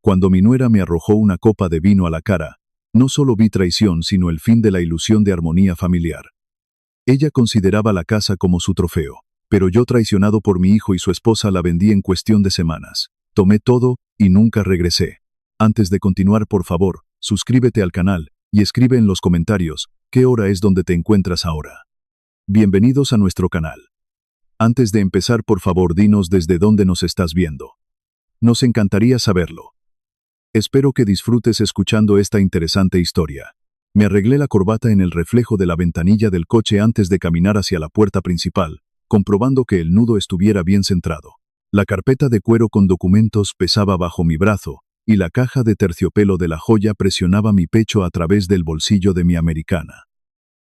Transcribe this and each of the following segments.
Cuando mi nuera me arrojó una copa de vino a la cara, no solo vi traición sino el fin de la ilusión de armonía familiar. Ella consideraba la casa como su trofeo, pero yo, traicionado por mi hijo y su esposa, la vendí en cuestión de semanas. Tomé todo y nunca regresé. Antes de continuar, por favor, suscríbete al canal y escribe en los comentarios qué hora es donde te encuentras ahora. Bienvenidos a nuestro canal. Antes de empezar, por favor, dinos desde dónde nos estás viendo. Nos encantaría saberlo. Espero que disfrutes escuchando esta interesante historia. Me arreglé la corbata en el reflejo de la ventanilla del coche antes de caminar hacia la puerta principal, comprobando que el nudo estuviera bien centrado. La carpeta de cuero con documentos pesaba bajo mi brazo, y la caja de terciopelo de la joya presionaba mi pecho a través del bolsillo de mi americana.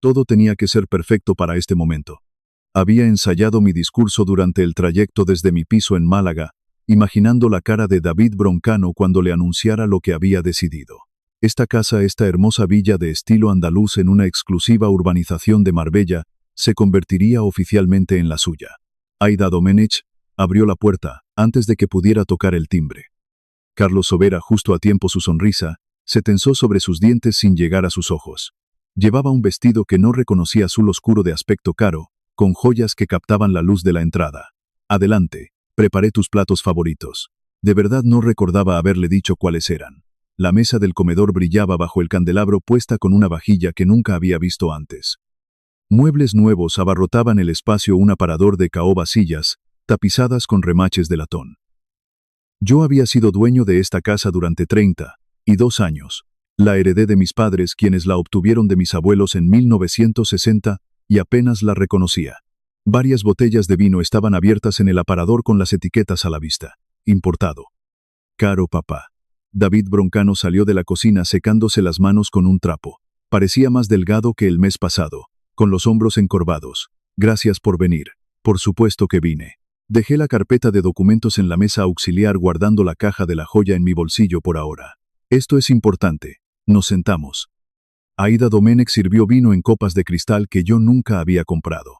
Todo tenía que ser perfecto para este momento. Había ensayado mi discurso durante el trayecto desde mi piso en Málaga, imaginando la cara de David Broncano cuando le anunciara lo que había decidido. Esta casa, esta hermosa villa de estilo andaluz en una exclusiva urbanización de Marbella, se convertiría oficialmente en la suya. Aida Domenech abrió la puerta antes de que pudiera tocar el timbre. Carlos Sobera, justo a tiempo, su sonrisa se tensó sobre sus dientes sin llegar a sus ojos. Llevaba un vestido que no reconocía, azul oscuro de aspecto caro, con joyas que captaban la luz de la entrada. Adelante, preparé tus platos favoritos. De verdad no recordaba haberle dicho cuáles eran. La mesa del comedor brillaba bajo el candelabro, puesta con una vajilla que nunca había visto antes. Muebles nuevos abarrotaban el espacio, un aparador de caoba, sillas tapizadas con remaches de latón. Yo había sido dueño de esta casa durante 32 años. La heredé de mis padres, quienes la obtuvieron de mis abuelos en 1960, y apenas la reconocía. Varias botellas de vino estaban abiertas en el aparador con las etiquetas a la vista. Importado. Caro papá. David Broncano salió de la cocina secándose las manos con un trapo. Parecía más delgado que el mes pasado, con los hombros encorvados. Gracias por venir. Por supuesto que vine. Dejé la carpeta de documentos en la mesa auxiliar, guardando la caja de la joya en mi bolsillo por ahora. Esto es importante. Nos sentamos. Aida Domenech sirvió vino en copas de cristal que yo nunca había comprado.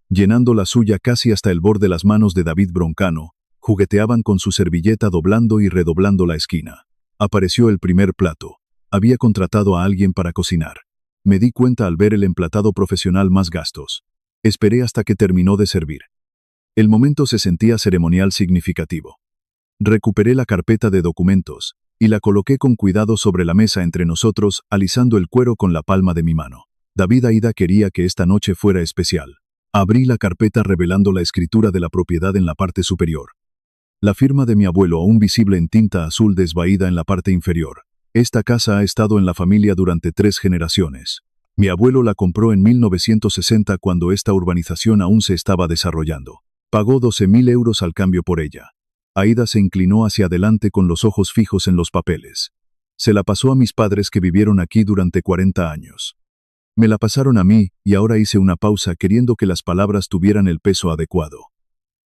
Llenando la suya casi hasta el borde, las manos de David Broncano jugueteaban con su servilleta, doblando y redoblando la esquina. Apareció el primer plato. Había contratado a alguien para cocinar. Me di cuenta al ver el emplatado profesional, más gastos. Esperé hasta que terminó de servir. El momento se sentía ceremonial, significativo. Recuperé la carpeta de documentos y la coloqué con cuidado sobre la mesa entre nosotros, alisando el cuero con la palma de mi mano. David, Aida quería que esta noche fuera especial. Abrí la carpeta revelando la escritura de la propiedad en la parte superior. La firma de mi abuelo, aún visible en tinta azul desvaída en la parte inferior. Esta casa ha estado en la familia durante 3 generaciones. Mi abuelo la compró en 1960, cuando esta urbanización aún se estaba desarrollando. Pagó 12.000 euros al cambio por ella. Aida se inclinó hacia adelante con los ojos fijos en los papeles. Se la pasó a mis padres, que vivieron aquí durante 40 años. Me la pasaron a mí, y ahora hice una pausa, queriendo que las palabras tuvieran el peso adecuado.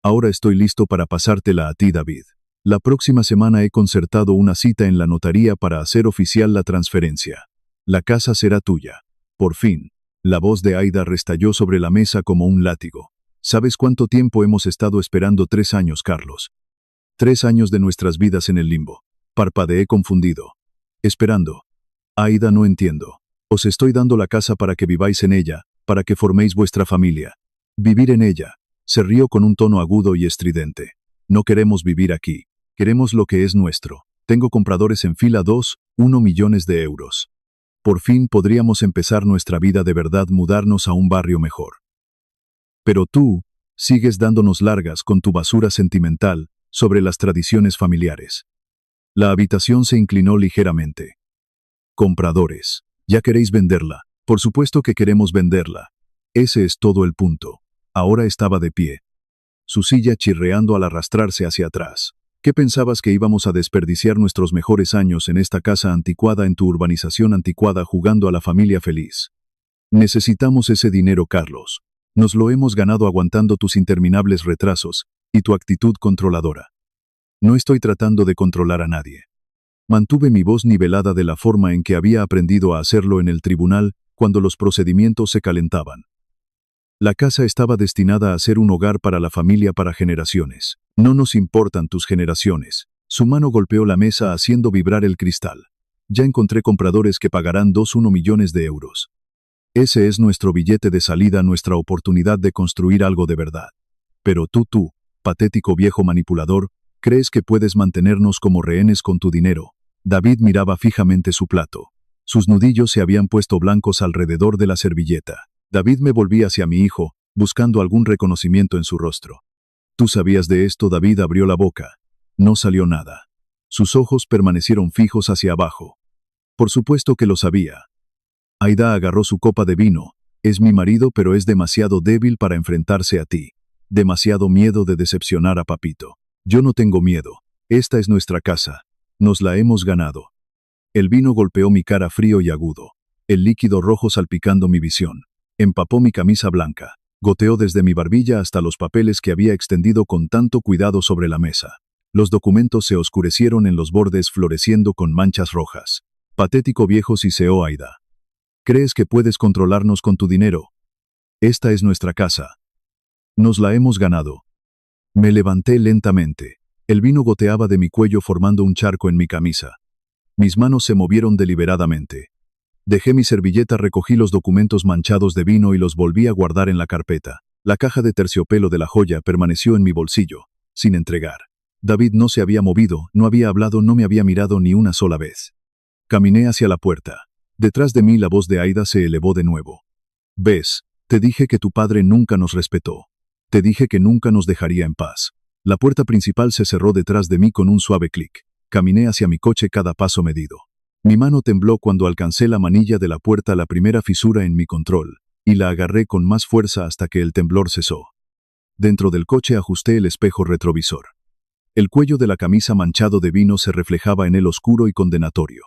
Ahora estoy listo para pasártela a ti, David. La próxima semana he concertado una cita en la notaría para hacer oficial la transferencia. La casa será tuya. Por fin. La voz de Aida restalló sobre la mesa como un látigo. ¿Sabes cuánto tiempo hemos estado esperando? 3 años, Carlos. 3 años de nuestras vidas en el limbo. Parpadeé confundido. Esperando. Aida, no entiendo. Os estoy dando la casa para que viváis en ella, para que forméis vuestra familia. Vivir en ella. Se rió con un tono agudo y estridente. No queremos vivir aquí. Queremos lo que es nuestro. Tengo compradores en fila. 1 millones de euros. Por fin podríamos empezar nuestra vida de verdad, mudarnos a un barrio mejor. Pero tú sigues dándonos largas con tu basura sentimental sobre las tradiciones familiares. La habitación se inclinó ligeramente. Compradores. Ya queréis venderla. Por supuesto que queremos venderla. Ese es todo el punto. Ahora estaba de pie. Su silla chirreando al arrastrarse hacia atrás. ¿Qué pensabas, que íbamos a desperdiciar nuestros mejores años en esta casa anticuada, en tu urbanización anticuada, jugando a la familia feliz? Necesitamos ese dinero, Carlos. Nos lo hemos ganado aguantando tus interminables retrasos y tu actitud controladora. No estoy tratando de controlar a nadie. Mantuve mi voz nivelada de la forma en que había aprendido a hacerlo en el tribunal cuando los procedimientos se calentaban. La casa estaba destinada a ser un hogar para la familia, para generaciones. No nos importan tus generaciones. Su mano golpeó la mesa haciendo vibrar el cristal. Ya encontré compradores que pagarán 2,1 millones de euros. Ese es nuestro billete de salida, nuestra oportunidad de construir algo de verdad. Pero tú, patético viejo manipulador, ¿crees que puedes mantenernos como rehenes con tu dinero? David miraba fijamente su plato. Sus nudillos se habían puesto blancos alrededor de la servilleta. David me volví hacia mi hijo, buscando algún reconocimiento en su rostro. ¿Tú sabías de esto? David abrió la boca. No salió nada. Sus ojos permanecieron fijos hacia abajo. Por supuesto que lo sabía. Aida agarró su copa de vino. Es mi marido, pero es demasiado débil para enfrentarse a ti. Demasiado miedo de decepcionar a papito. Yo no tengo miedo. Esta es nuestra casa. Nos la hemos ganado. El vino golpeó mi cara frío y agudo. El líquido rojo salpicando mi visión. Empapó mi camisa blanca. Goteó desde mi barbilla hasta los papeles que había extendido con tanto cuidado sobre la mesa. Los documentos se oscurecieron en los bordes, floreciendo con manchas rojas. Patético viejo, siseó Aida. ¿Crees que puedes controlarnos con tu dinero? Esta es nuestra casa. Nos la hemos ganado. Me levanté lentamente. El vino goteaba de mi cuello formando un charco en mi camisa. Mis manos se movieron deliberadamente. Dejé mi servilleta, recogí los documentos manchados de vino y los volví a guardar en la carpeta. La caja de terciopelo de la joya permaneció en mi bolsillo, sin entregar. David no se había movido, no había hablado, no me había mirado ni una sola vez. Caminé hacia la puerta. Detrás de mí la voz de Aida se elevó de nuevo. ¿Ves? Te dije que tu padre nunca nos respetó. Te dije que nunca nos dejaría en paz. La puerta principal se cerró detrás de mí con un suave clic. Caminé hacia mi coche, cada paso medido. Mi mano tembló cuando alcancé la manilla de la puerta, la primera fisura en mi control, y la agarré con más fuerza hasta que el temblor cesó. Dentro del coche ajusté el espejo retrovisor. El cuello de la camisa manchado de vino se reflejaba en él oscuro y condenatorio.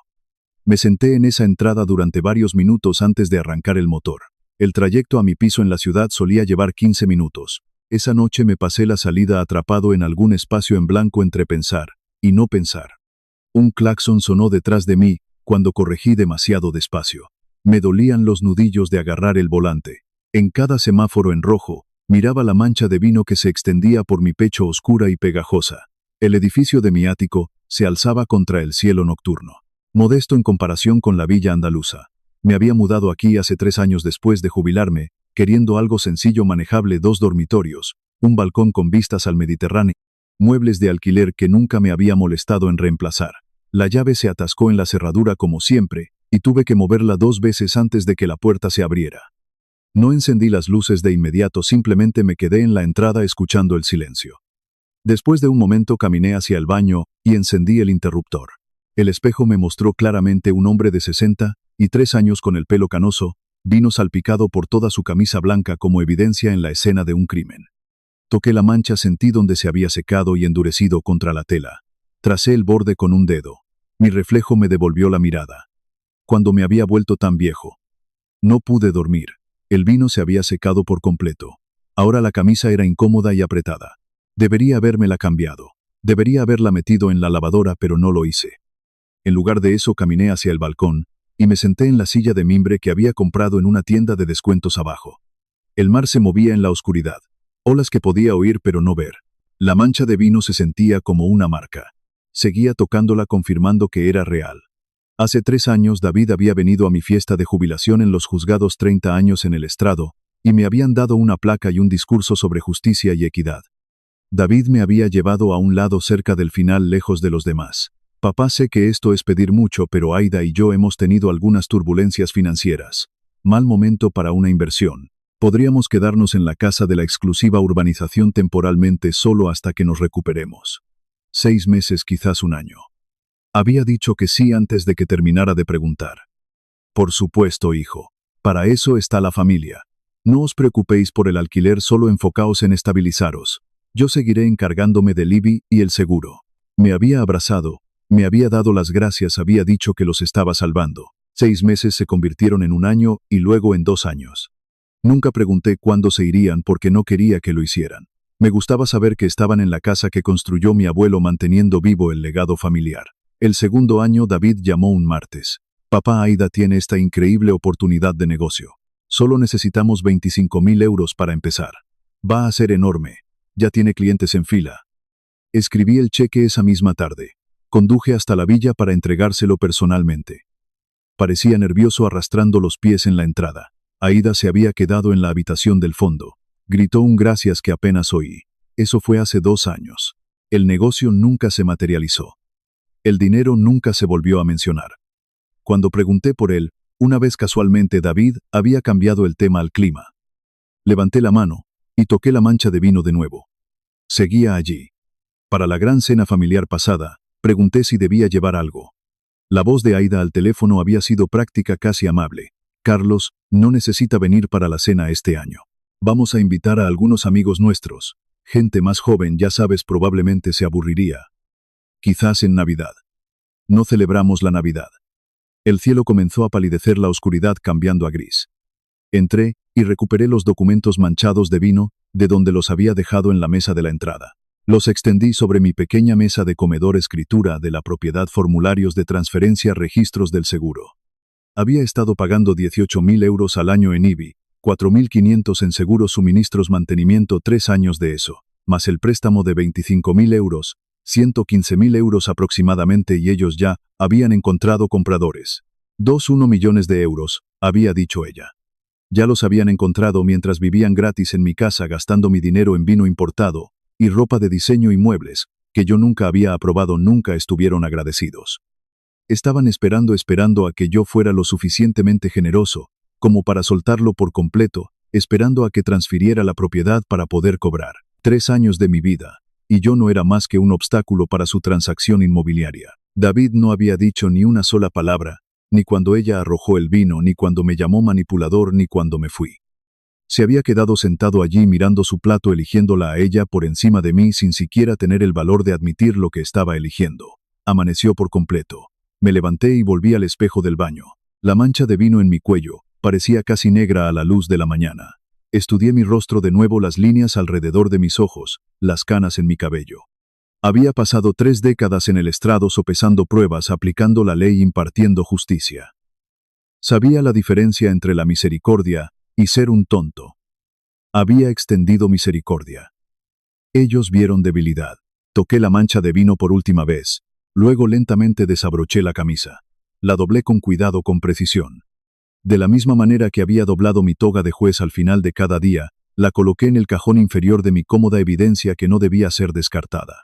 Me senté en esa entrada durante varios minutos antes de arrancar el motor. El trayecto a mi piso en la ciudad solía llevar 15 minutos. Esa noche me pasé la salida atrapado en algún espacio en blanco entre pensar y no pensar. Un claxon sonó detrás de mí cuando corregí demasiado despacio. Me dolían los nudillos de agarrar el volante. En cada semáforo en rojo, miraba la mancha de vino que se extendía por mi pecho, oscura y pegajosa. El edificio de mi ático se alzaba contra el cielo nocturno. Modesto en comparación con la villa andaluza. Me había mudado aquí hace 3 años después de jubilarme, queriendo algo sencillo, manejable: 2 dormitorios, un balcón con vistas al Mediterráneo, muebles de alquiler que nunca me había molestado en reemplazar. La llave se atascó en la cerradura como siempre, y tuve que moverla 2 veces antes de que la puerta se abriera. No encendí las luces de inmediato, simplemente me quedé en la entrada escuchando el silencio. Después de un momento caminé hacia el baño y encendí el interruptor. El espejo me mostró claramente un hombre de 63 años con el pelo canoso, vino salpicado por toda su camisa blanca como evidencia en la escena de un crimen. Toqué la mancha, sentí donde se había secado y endurecido contra la tela. Tracé el borde con un dedo. Mi reflejo me devolvió la mirada. Cuando me había vuelto tan viejo. No pude dormir. El vino se había secado por completo. Ahora la camisa era incómoda y apretada. Debería habérmela cambiado. Debería haberla metido en la lavadora, pero no lo hice. En lugar de eso, caminé hacia el balcón y me senté en la silla de mimbre que había comprado en una tienda de descuentos abajo. El mar se movía en la oscuridad. Olas que podía oír pero no ver. La mancha de vino se sentía como una marca. Seguía tocándola, confirmando que era real. Hace 3 años David había venido a mi fiesta de jubilación en los juzgados, 30 años en el estrado, y me habían dado una placa y un discurso sobre justicia y equidad. David me había llevado a un lado cerca del final, lejos de los demás. Papá, sé que esto es pedir mucho, pero Aida y yo hemos tenido algunas turbulencias financieras. Mal momento para una inversión. Podríamos quedarnos en la casa de la exclusiva urbanización temporalmente, solo hasta que nos recuperemos. 6 meses, quizás 1 año. Había dicho que sí antes de que terminara de preguntar. Por supuesto, hijo. Para eso está la familia. No os preocupéis por el alquiler, solo enfocaos en estabilizaros. Yo seguiré encargándome del IBI y el seguro. Me había abrazado, me había dado las gracias, había dicho que los estaba salvando. 6 meses se convirtieron en 1 año y luego en 2 años. Nunca pregunté cuándo se irían porque no quería que lo hicieran. Me gustaba saber que estaban en la casa que construyó mi abuelo, manteniendo vivo el legado familiar. El segundo año, David llamó un martes. Papá, Aida tiene esta increíble oportunidad de negocio. Solo necesitamos 25.000 euros para empezar. Va a ser enorme. Ya tiene clientes en fila. Escribí el cheque esa misma tarde. Conduje hasta la villa para entregárselo personalmente. Parecía nervioso arrastrando los pies en la entrada. Aída se había quedado en la habitación del fondo. Gritó un gracias que apenas oí. Eso fue hace 2 años. El negocio nunca se materializó. El dinero nunca se volvió a mencionar. Cuando pregunté por él, una vez casualmente David había cambiado el tema al clima. Levanté la mano y toqué la mancha de vino de nuevo. Seguía allí. Para la gran cena familiar pasada, pregunté si debía llevar algo. La voz de Aída al teléfono había sido práctica, casi amable. Carlos, no necesita venir para la cena este año. Vamos a invitar a algunos amigos nuestros. Gente más joven, ya sabes, probablemente se aburriría. Quizás en Navidad. No celebramos la Navidad. El cielo comenzó a palidecer, la oscuridad cambiando a gris. Entré y recuperé los documentos manchados de vino, de donde los había dejado en la mesa de la entrada. Los extendí sobre mi pequeña mesa de comedor: escritura de la propiedad, formularios de transferencia, registros del seguro. Había estado pagando 18.000 euros al año en IBI, 4.500 en seguros, suministros, mantenimiento, 3 años de eso, más el préstamo de 25.000 euros, 115.000 euros aproximadamente, y ellos ya habían encontrado compradores. 2,1 millones de euros, había dicho ella. Ya los habían encontrado mientras vivían gratis en mi casa, gastando mi dinero en vino importado y ropa de diseño y muebles, que yo nunca había aprobado. Nunca estuvieron agradecidos. Estaban esperando a que yo fuera lo suficientemente generoso como para soltarlo por completo, esperando a que transfiriera la propiedad para poder cobrar. 3 años de mi vida, y yo no era más que un obstáculo para su transacción inmobiliaria. David no había dicho ni una sola palabra, ni cuando ella arrojó el vino, ni cuando me llamó manipulador, ni cuando me fui. Se había quedado sentado allí mirando su plato, eligiéndola a ella por encima de mí, sin siquiera tener el valor de admitir lo que estaba eligiendo. Amaneció por completo. Me levanté y volví al espejo del baño. La mancha de vino en mi cuello parecía casi negra a la luz de la mañana. Estudié mi rostro de nuevo, las líneas alrededor de mis ojos, las canas en mi cabello. Había pasado 3 décadas en el estrado, sopesando pruebas, aplicando la ley, impartiendo justicia. Sabía la diferencia entre la misericordia y ser un tonto. Había extendido misericordia. Ellos vieron debilidad. Toqué la mancha de vino por última vez. Luego lentamente desabroché la camisa. La doblé con cuidado, con precisión. De la misma manera que había doblado mi toga de juez al final de cada día, la coloqué en el cajón inferior de mi cómoda, evidencia que no debía ser descartada.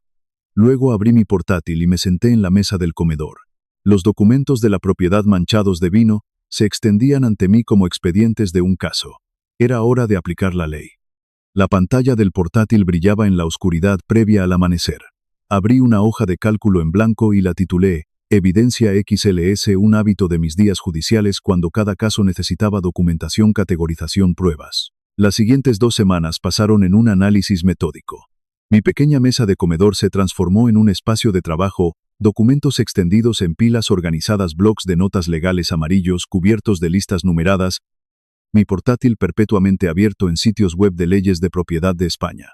Luego abrí mi portátil y me senté en la mesa del comedor. Los documentos de la propiedad manchados de vino se extendían ante mí como expedientes de un caso. Era hora de aplicar la ley. La pantalla del portátil brillaba en la oscuridad previa al amanecer. Abrí una hoja de cálculo en blanco y la titulé Evidencia XLS, un hábito de mis días judiciales cuando cada caso necesitaba documentación, categorización, pruebas. Las siguientes 2 semanas pasaron en un análisis metódico. Mi pequeña mesa de comedor se transformó en un espacio de trabajo, documentos extendidos en pilas organizadas, blocs de notas legales amarillos cubiertos de listas numeradas, mi portátil perpetuamente abierto en sitios web de leyes de propiedad de España.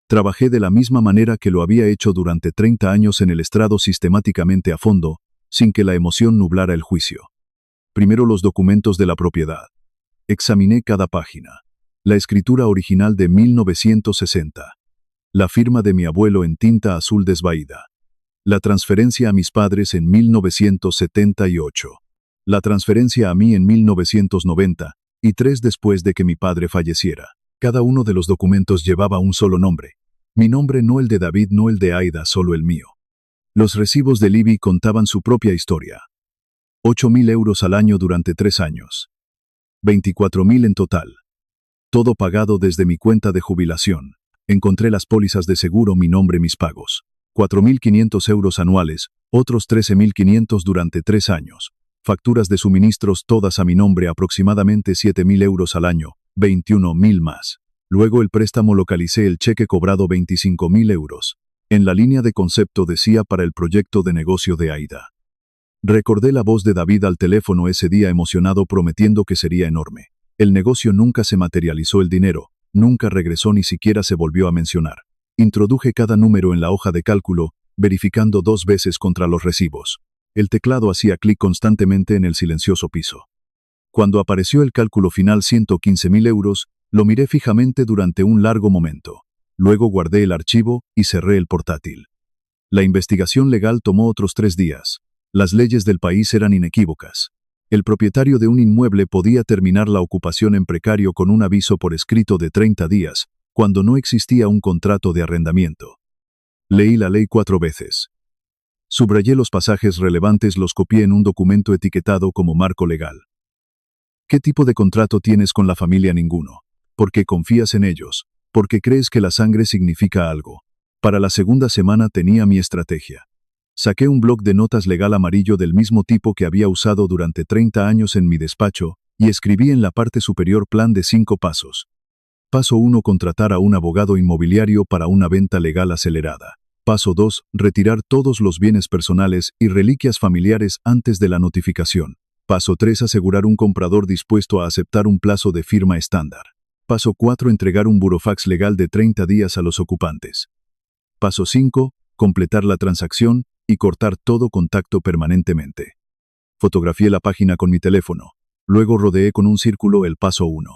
Trabajé de la misma manera que lo había hecho durante 30 años en el estrado, sistemáticamente, a fondo, sin que la emoción nublara el juicio. Primero los documentos de la propiedad. Examiné cada página. La escritura original de 1960. La firma de mi abuelo en tinta azul desvaída. La transferencia a mis padres en 1978. La transferencia a mí en 1990, y 3 después de que mi padre falleciera. Cada uno de los documentos llevaba un solo nombre. Mi nombre, no el de David, no el de Aída, solo el mío. Los recibos del IBI contaban su propia historia. 8.000 euros al año durante 3 años. 24.000 en total. Todo pagado desde mi cuenta de jubilación. Encontré las pólizas de seguro, mi nombre, mis pagos. 4.500 euros anuales, otros 13.500 durante 3 años. Facturas de suministros todas a mi nombre, aproximadamente 7.000 euros al año, 21.000 más. Luego el préstamo, localicé el cheque cobrado, 25.000 euros. En la línea de concepto decía para el proyecto de negocio de Aída. Recordé la voz de David al teléfono ese día, emocionado, prometiendo que sería enorme. El negocio nunca se materializó, el dinero nunca regresó, ni siquiera se volvió a mencionar. Introduje cada número en la hoja de cálculo, verificando 2 veces contra los recibos. El teclado hacía clic constantemente en el silencioso piso. Cuando apareció el cálculo final, 115.000 euros, lo miré fijamente durante un largo momento. Luego guardé el archivo y cerré el portátil. La investigación legal tomó otros 3 días. Las leyes del país eran inequívocas. El propietario de un inmueble podía terminar la ocupación en precario con un aviso por escrito de 30 días, cuando no existía un contrato de arrendamiento. Leí la ley 4 veces. Subrayé los pasajes relevantes, los copié en un documento etiquetado como marco legal. ¿Qué tipo de contrato tienes con la familia? Ninguno. Porque confías en ellos, porque crees que la sangre significa algo. Para la segunda semana tenía mi estrategia. Saqué un bloc de notas legal amarillo del mismo tipo que había usado durante 30 años en mi despacho y escribí en la parte superior plan de 5 pasos. Paso 1. Contratar a un abogado inmobiliario para una venta legal acelerada. Paso 2. Retirar todos los bienes personales y reliquias familiares antes de la notificación. Paso 3. Asegurar un comprador dispuesto a aceptar un plazo de firma estándar. Paso 4. Entregar un burofax legal de 30 días a los ocupantes. Paso 5. Completar la transacción y cortar todo contacto permanentemente. Fotografié la página con mi teléfono. Luego rodeé con un círculo el paso 1.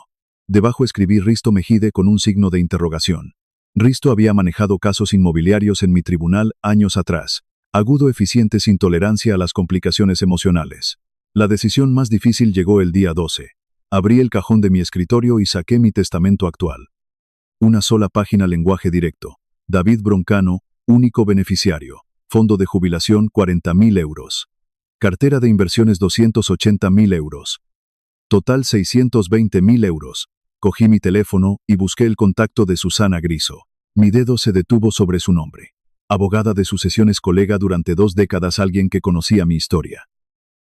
Debajo escribí Risto Mejide con un signo de interrogación. Risto había manejado casos inmobiliarios en mi tribunal años atrás. Agudo, eficiente, sin tolerancia a las complicaciones emocionales. La decisión más difícil llegó el día 12. Abrí el cajón de mi escritorio y saqué mi testamento actual. Una sola página, lenguaje directo. David Broncano, único beneficiario. Fondo de jubilación 40.000 euros. Cartera de inversiones 280.000 euros. Total 620.000 euros. Cogí mi teléfono y busqué el contacto de Susana Griso. Mi dedo se detuvo sobre su nombre. Abogada de sucesiones, colega durante 2 décadas, alguien que conocía mi historia.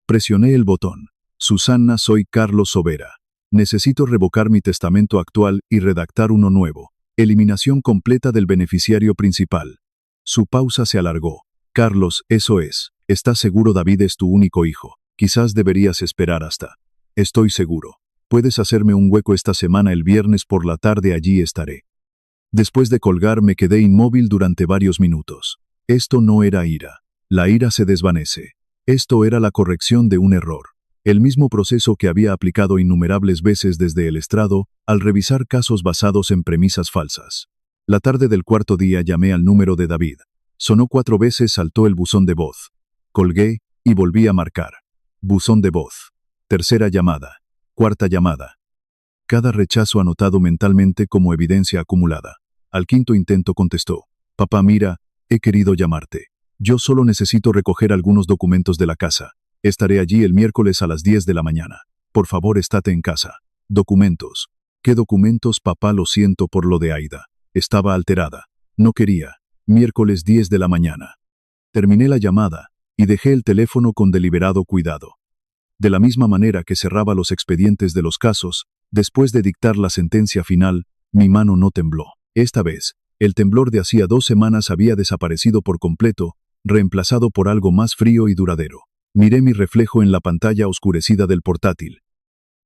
Presioné el botón. Susana, soy Carlos Sobera. Necesito revocar mi testamento actual y redactar uno nuevo. Eliminación completa del beneficiario principal. Su pausa se alargó. Carlos, eso es. ¿Estás seguro? David es tu único hijo. Quizás deberías esperar hasta. Estoy seguro. Puedes hacerme un hueco esta semana, el viernes por la tarde, allí estaré. Después de colgar me quedé inmóvil durante varios minutos. Esto no era ira. La ira se desvanece. Esto era la corrección de un error. El mismo proceso que había aplicado innumerables veces desde el estrado al revisar casos basados en premisas falsas. La tarde del 4.º día llamé al número de David. Sonó 4 veces, saltó el buzón de voz. Colgué y volví a marcar. Buzón de voz. Tercera llamada. Cuarta llamada. Cada rechazo anotado mentalmente como evidencia acumulada. Al 5.º intento contestó. Papá, mira, he querido llamarte. Yo solo necesito recoger algunos documentos de la casa. Estaré allí el miércoles a las 10 de la mañana. Por favor, estate en casa. Documentos. ¿Qué documentos, papá? Lo siento por lo de Aida. Estaba alterada. No quería. Miércoles 10 de la mañana. Terminé la llamada y dejé el teléfono con deliberado cuidado. De la misma manera que cerraba los expedientes de los casos, después de dictar la sentencia final, mi mano no tembló. Esta vez, el temblor de hacía 2 semanas había desaparecido por completo, reemplazado por algo más frío y duradero. Miré mi reflejo en la pantalla oscurecida del portátil.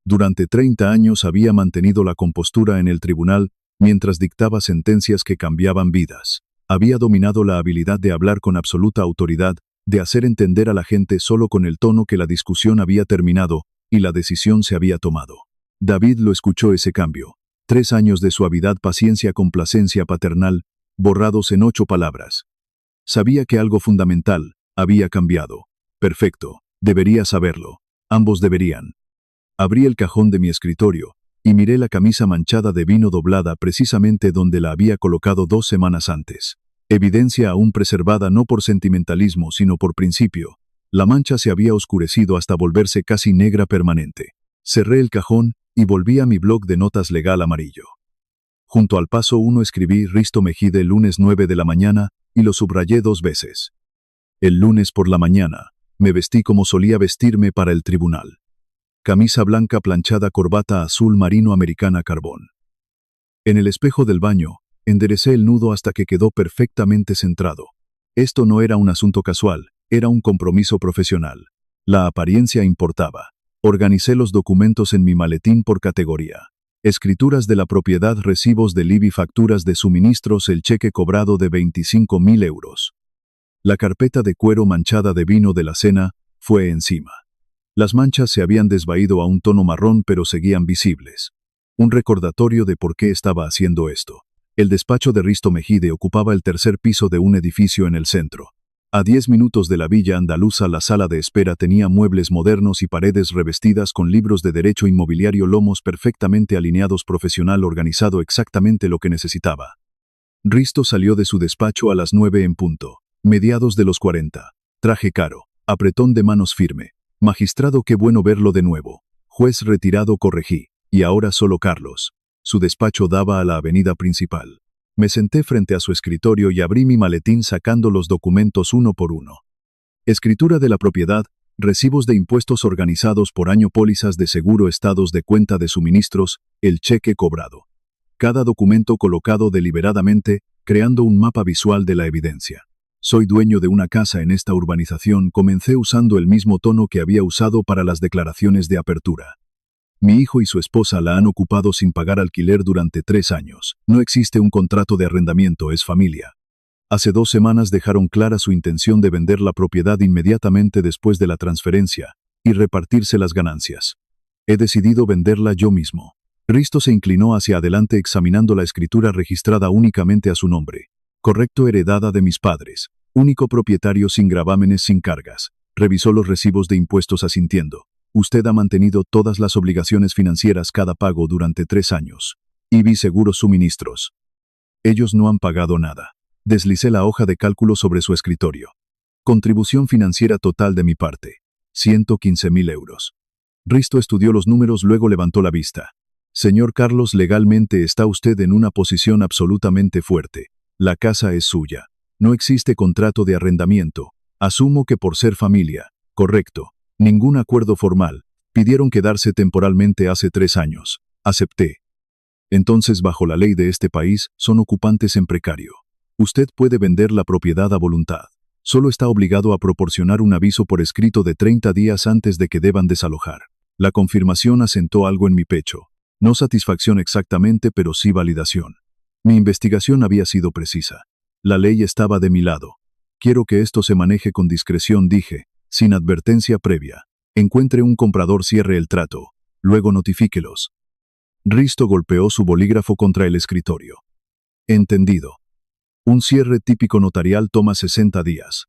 Durante 30 años había mantenido la compostura en el tribunal mientras dictaba sentencias que cambiaban vidas. Había dominado la habilidad de hablar con absoluta autoridad, de hacer entender a la gente solo con el tono que la discusión había terminado y la decisión se había tomado. David lo escuchó, ese cambio. 3 años de suavidad, paciencia, complacencia paternal, borrados en 8 palabras. Sabía que algo fundamental había cambiado. Perfecto, debería saberlo. Ambos deberían. Abrí el cajón de mi escritorio y miré la camisa manchada de vino doblada precisamente donde la había colocado 2 semanas antes. Evidencia aún preservada, no por sentimentalismo sino por principio. La mancha se había oscurecido hasta volverse casi negra permanente. Cerré el cajón y volví a mi bloc de notas legal amarillo. Junto al paso 1 escribí Risto Mejide, lunes 9 de la mañana, y lo subrayé 2 veces. El lunes por la mañana, me vestí como solía vestirme para el tribunal. Camisa blanca planchada, corbata azul marino americana carbón. En el espejo del baño, enderecé el nudo hasta que quedó perfectamente centrado. Esto no era un asunto casual, era un compromiso profesional. La apariencia importaba. Organicé los documentos en mi maletín por categoría. Escrituras de la propiedad, recibos del IBI, facturas de suministros, el cheque cobrado de 25.000 euros. La carpeta de cuero manchada de vino de la cena fue encima. Las manchas se habían desvaído a un tono marrón, pero seguían visibles. Un recordatorio de por qué estaba haciendo esto. El despacho de Risto Mejide ocupaba el 3.er piso de un edificio en el centro. A 10 minutos de la villa andaluza, la sala de espera tenía muebles modernos y paredes revestidas con libros de derecho inmobiliario, lomos perfectamente alineados, profesional organizado, exactamente lo que necesitaba. Risto salió de su despacho a las 9 en punto, mediados de los 40. Traje caro, apretón de manos firme. Magistrado, qué bueno verlo de nuevo. Juez retirado, corregí. Y ahora solo Carlos. Su despacho daba a la avenida principal. Me senté frente a su escritorio y abrí mi maletín sacando los documentos uno por uno. Escritura de la propiedad, recibos de impuestos organizados por año, pólizas de seguro, estados de cuenta de suministros, el cheque cobrado. Cada documento colocado deliberadamente, creando un mapa visual de la evidencia. Soy dueño de una casa en esta urbanización. Comencé usando el mismo tono que había usado para las declaraciones de apertura. Mi hijo y su esposa la han ocupado sin pagar alquiler durante 3 años. No existe un contrato de arrendamiento, es familia. Hace 2 semanas dejaron clara su intención de vender la propiedad inmediatamente después de la transferencia y repartirse las ganancias. He decidido venderla yo mismo. Risto se inclinó hacia adelante examinando la escritura registrada únicamente a su nombre. Correcto, heredada de mis padres. Único propietario, sin gravámenes, sin cargas. Revisó los recibos de impuestos asintiendo. Usted ha mantenido todas las obligaciones financieras, cada pago durante 3 años. IBI, seguros, suministros. Ellos no han pagado nada. Deslicé la hoja de cálculo sobre su escritorio. Contribución financiera total de mi parte. 115.000 euros. Risto estudió los números, luego levantó la vista. Señor Carlos, legalmente está usted en una posición absolutamente fuerte. La casa es suya. No existe contrato de arrendamiento. Asumo que por ser familia. Correcto. Ningún acuerdo formal. Pidieron quedarse temporalmente hace 3 años. Acepté. Entonces, bajo la ley de este país, son ocupantes en precario. Usted puede vender la propiedad a voluntad. Solo está obligado a proporcionar un aviso por escrito de 30 días antes de que deban desalojar. La confirmación asentó algo en mi pecho. No satisfacción exactamente, pero sí validación. Mi investigación había sido precisa. La ley estaba de mi lado. Quiero que esto se maneje con discreción, dije, sin advertencia previa. Encuentre un comprador, cierre el trato. Luego notifíquelos. Risto golpeó su bolígrafo contra el escritorio. Entendido. Un cierre típico notarial toma 60 días.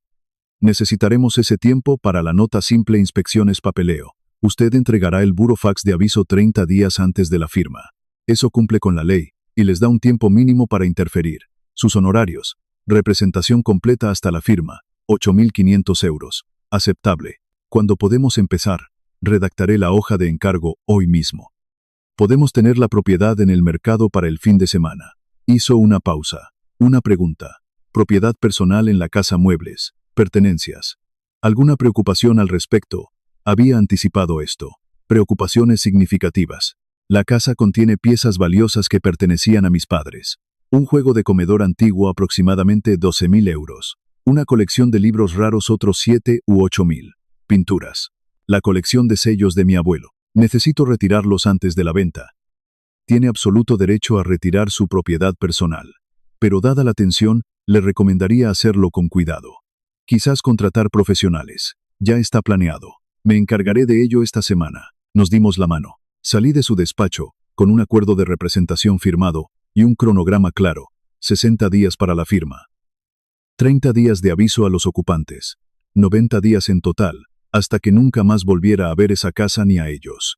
Necesitaremos ese tiempo para la nota simple, inspecciones, papeleo. Usted entregará el burofax de aviso 30 días antes de la firma. Eso cumple con la ley, y les da un tiempo mínimo para interferir. Sus honorarios. Representación completa hasta la firma. 8.500 euros. Aceptable. ¿Cuándo podemos empezar? Redactaré la hoja de encargo hoy mismo. Podemos tener la propiedad en el mercado para el fin de semana. Hizo una pausa. Una pregunta. Propiedad personal en la casa, muebles, pertenencias. ¿Alguna preocupación al respecto? Había anticipado esto. Preocupaciones significativas. La casa contiene piezas valiosas que pertenecían a mis padres. Un juego de comedor antiguo, aproximadamente 12.000 euros. Una colección de libros raros, otros 7 u 8.000. Pinturas. La colección de sellos de mi abuelo. Necesito retirarlos antes de la venta. Tiene absoluto derecho a retirar su propiedad personal. Pero dada la tensión, le recomendaría hacerlo con cuidado. Quizás contratar profesionales. Ya está planeado. Me encargaré de ello esta semana. Nos dimos la mano. Salí de su despacho, con un acuerdo de representación firmado y un cronograma claro. 60 días para la firma. 30 días de aviso a los ocupantes. 90 días en total, hasta que nunca más volviera a ver esa casa ni a ellos.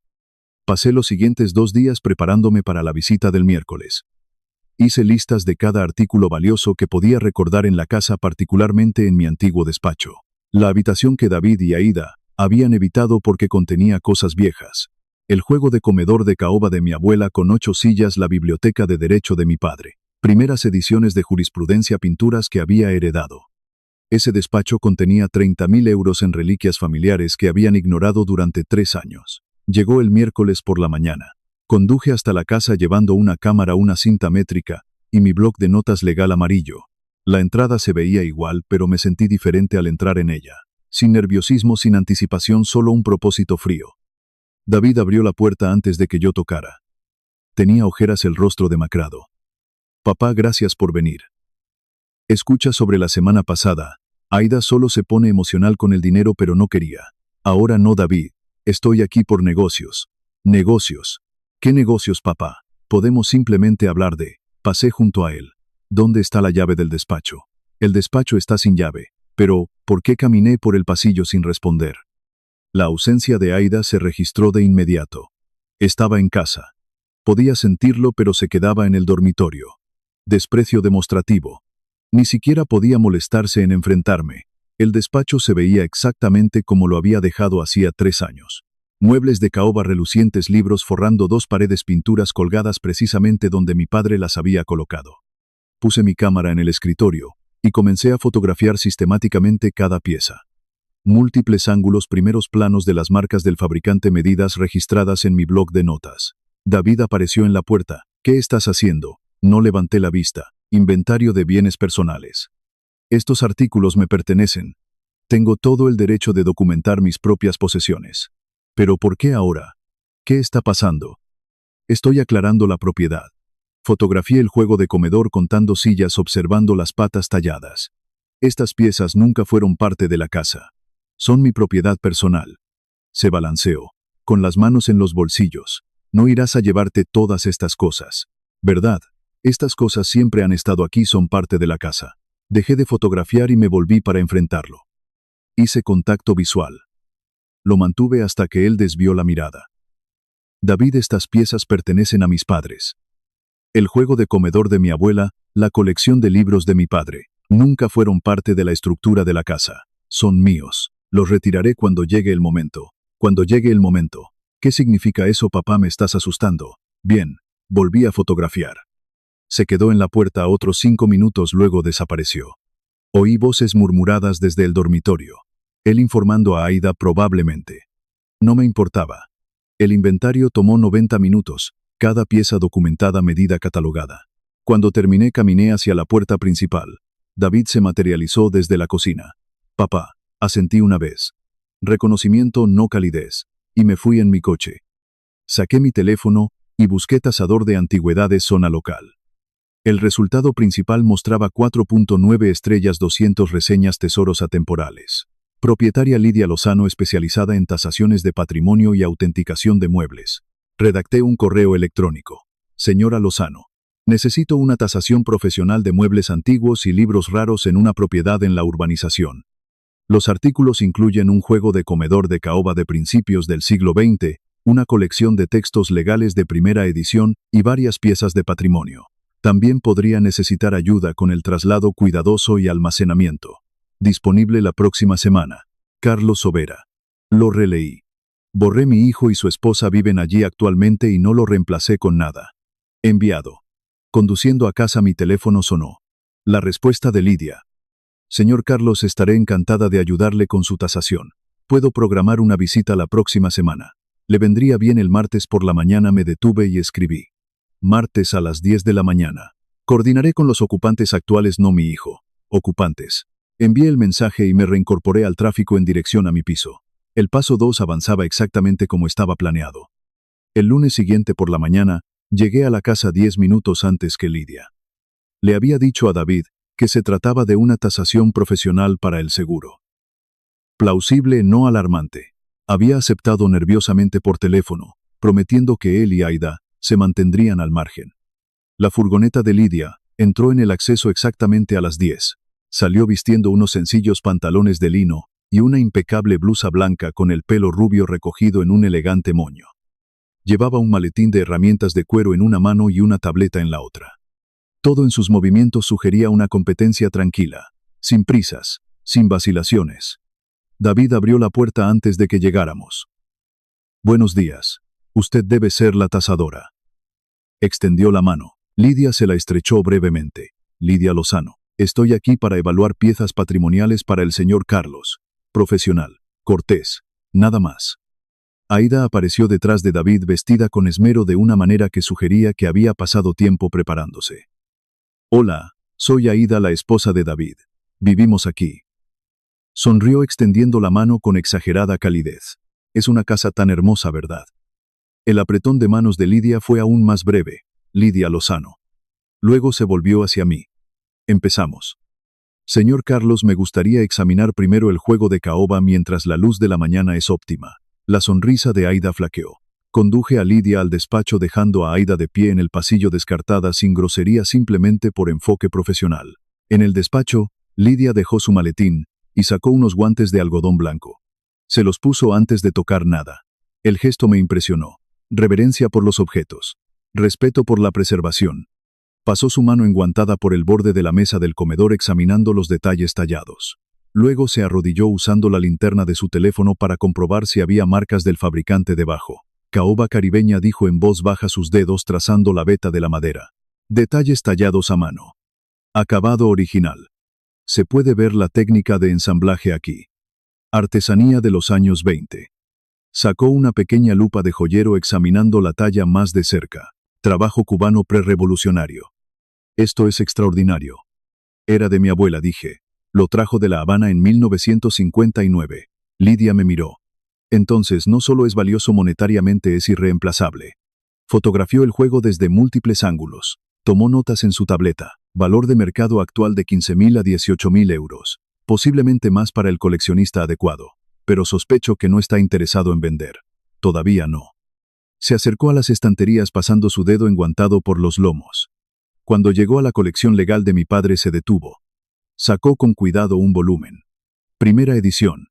Pasé los siguientes 2 días preparándome para la visita del miércoles. Hice listas de cada artículo valioso que podía recordar en la casa, particularmente en mi antiguo despacho. La habitación que David y Aida habían evitado porque contenía cosas viejas. El juego de comedor de caoba de mi abuela con 8 sillas, la biblioteca de derecho de mi padre. Primeras ediciones de jurisprudencia, pinturas que había heredado. Ese despacho contenía 30.000 euros en reliquias familiares que habían ignorado durante 3 años. Llegó el miércoles por la mañana. Conduje hasta la casa llevando una cámara, una cinta métrica y mi bloc de notas legal amarillo. La entrada se veía igual, pero me sentí diferente al entrar en ella. Sin nerviosismo, sin anticipación, solo un propósito frío. David abrió la puerta antes de que yo tocara. Tenía ojeras, el rostro demacrado. Papá, gracias por venir. Escucha, sobre la semana pasada, Aida solo se pone emocional con el dinero, pero no quería. Ahora no, David. Estoy aquí por negocios. ¿Negocios? ¿Qué negocios, papá? Podemos simplemente hablar de... Pasé junto a él. ¿Dónde está la llave del despacho? El despacho está sin llave. Pero, ¿Por qué caminé por el pasillo sin responder? La ausencia de Aida se registró de inmediato. Estaba en casa. Podía sentirlo, pero se quedaba en el dormitorio. Desprecio demostrativo. Ni siquiera podía molestarse en enfrentarme. El despacho se veía exactamente como lo había dejado hacía 3 años. Muebles de caoba relucientes, libros forrando 2 paredes, pinturas colgadas precisamente donde mi padre las había colocado. Puse mi cámara en el escritorio y comencé a fotografiar sistemáticamente cada pieza. Múltiples ángulos, primeros planos de las marcas del fabricante, medidas registradas en mi blog de notas. David apareció en la puerta. ¿Qué estás haciendo? No levanté la vista. Inventario de bienes personales. Estos artículos me pertenecen. Tengo todo el derecho de documentar mis propias posesiones. ¿Pero por qué ahora? ¿Qué está pasando? Estoy aclarando la propiedad. Fotografié el juego de comedor contando sillas, observando las patas talladas. Estas piezas nunca fueron parte de la casa. Son mi propiedad personal. Se balanceó, con las manos en los bolsillos. No irás a llevarte todas estas cosas, ¿verdad? Estas cosas siempre han estado aquí, son parte de la casa. Dejé de fotografiar y me volví para enfrentarlo. Hice contacto visual. Lo mantuve hasta que él desvió la mirada. David, estas piezas pertenecen a mis padres. El juego de comedor de mi abuela, la colección de libros de mi padre, nunca fueron parte de la estructura de la casa. Son míos. Los retiraré cuando llegue el momento. Cuando llegue el momento. ¿Qué significa eso, papá? Me estás asustando. Bien. Volví a fotografiar. Se quedó en la puerta otros 5 minutos, luego desapareció. Oí voces murmuradas desde el dormitorio. Él informando a Aida, probablemente. No me importaba. El inventario tomó 90 minutos, cada pieza documentada, medida, catalogada. Cuando terminé, caminé hacia la puerta principal. David se materializó desde la cocina. Papá, asentí una vez. Reconocimiento, no calidez. Y me fui en mi coche. Saqué mi teléfono y busqué tasador de antigüedades, zona local. El resultado principal mostraba 4.9 estrellas, 200 reseñas, tesoros atemporales. Propietaria Lidia Lozano, especializada en tasaciones de patrimonio y autenticación de muebles. Redacté un correo electrónico. Señora Lozano, necesito una tasación profesional de muebles antiguos y libros raros en una propiedad en la urbanización. Los artículos incluyen un juego de comedor de caoba de principios del siglo XX, una colección de textos legales de primera edición y varias piezas de patrimonio. También podría necesitar ayuda con el traslado cuidadoso y almacenamiento. Disponible la próxima semana. Carlos Sobera. Lo releí. Borré. Mi hijo y su esposa viven allí actualmente y no lo reemplacé con nada. Enviado. Conduciendo a casa, mi teléfono sonó. La respuesta de Lidia. Señor Carlos, estaré encantada de ayudarle con su tasación. Puedo programar una visita la próxima semana. Le vendría bien el martes por la mañana. Me detuve y escribí. Martes a las 10 de la mañana. Coordinaré con los ocupantes actuales, no mi hijo. Ocupantes. Envié el mensaje y me reincorporé al tráfico en dirección a mi piso. El paso 2 avanzaba exactamente como estaba planeado. El lunes siguiente por la mañana, llegué a la casa 10 minutos antes que Lidia. Le había dicho a David que se trataba de una tasación profesional para el seguro. Plausible, no alarmante. Había aceptado nerviosamente por teléfono, prometiendo que él y Aida se mantendrían al margen. La furgoneta de Lidia entró en el acceso exactamente a las 10. Salió vistiendo unos sencillos pantalones de lino y una impecable blusa blanca con el pelo rubio recogido en un elegante moño. Llevaba un maletín de herramientas de cuero en una mano y una tableta en la otra. Todo en sus movimientos sugería una competencia tranquila, sin prisas, sin vacilaciones. David abrió la puerta antes de que llegáramos. Buenos días. Usted debe ser la tasadora. Extendió la mano. Lidia se la estrechó brevemente. Lidia Lozano. Estoy aquí para evaluar piezas patrimoniales para el señor Carlos. Profesional. Cortés. Nada más. Aida apareció detrás de David vestida con esmero de una manera que sugería que había pasado tiempo preparándose. Hola, soy Aida, la esposa de David. Vivimos aquí. Sonrió extendiendo la mano con exagerada calidez. Es una casa tan hermosa, ¿verdad? El apretón de manos de Lidia fue aún más breve. Lidia Lozano. Luego se volvió hacia mí. Empezamos. Señor Carlos, me gustaría examinar primero el juego de caoba mientras la luz de la mañana es óptima. La sonrisa de Aida flaqueó. Conduje a Lidia al despacho dejando a Aida de pie en el pasillo, descartada sin grosería, simplemente por enfoque profesional. En el despacho, Lidia dejó su maletín y sacó unos guantes de algodón blanco. Se los puso antes de tocar nada. El gesto me impresionó. Reverencia por los objetos. Respeto por la preservación. Pasó su mano enguantada por el borde de la mesa del comedor examinando los detalles tallados. Luego se arrodilló usando la linterna de su teléfono para comprobar si había marcas del fabricante debajo. Caoba caribeña dijo en voz baja, sus dedos trazando la veta de la madera. Detalles tallados a mano. Acabado original. Se puede ver la técnica de ensamblaje aquí. Artesanía de los años 20. Sacó una pequeña lupa de joyero examinando la talla más de cerca. Trabajo cubano prerevolucionario. Esto es extraordinario. Era de mi abuela, dije. Lo trajo de La Habana en 1959. Lidia me miró. Entonces no solo es valioso monetariamente, es irreemplazable. Fotografió el juego desde múltiples ángulos. Tomó notas en su tableta. Valor de mercado actual de 15.000 a 18.000 euros. Posiblemente más para el coleccionista adecuado. Pero sospecho que no está interesado en vender. Todavía no. Se acercó a las estanterías pasando su dedo enguantado por los lomos. Cuando llegó a la colección legal de mi padre se detuvo. Sacó con cuidado un volumen. Primera edición.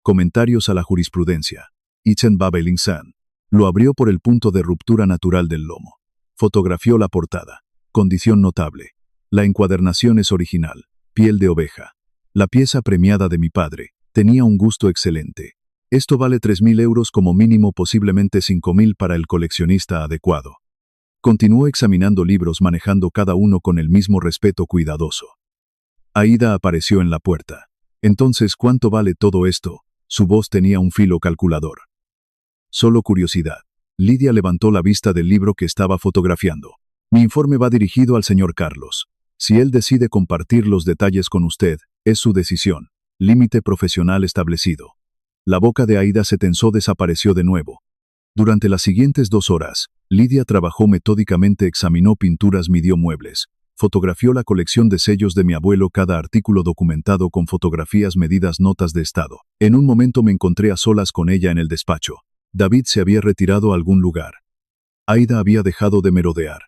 Comentarios a la jurisprudencia. Itzen Babelingsan. Lo abrió por el punto de ruptura natural del lomo. Fotografió la portada. Condición notable. La encuadernación es original. Piel de oveja. La pieza premiada de mi padre. Tenía un gusto excelente. Esto vale 3.000 euros como mínimo, posiblemente 5.000 para el coleccionista adecuado. Continuó examinando libros, manejando cada uno con el mismo respeto cuidadoso. Aida apareció en la puerta. Entonces, ¿cuánto vale todo esto? Su voz tenía un filo calculador. Solo curiosidad. Lidia levantó la vista del libro que estaba fotografiando. Mi informe va dirigido al señor Carlos. Si él decide compartir los detalles con usted, es su decisión. Límite profesional establecido. La boca de Aida se tensó, desapareció de nuevo. Durante las siguientes 2 horas, Lidia trabajó metódicamente, examinó pinturas, midió muebles. Fotografió la colección de sellos de mi abuelo, cada artículo documentado con fotografías, medidas, notas de estado. En un momento me encontré a solas con ella en el despacho. David se había retirado a algún lugar. Aida había dejado de merodear.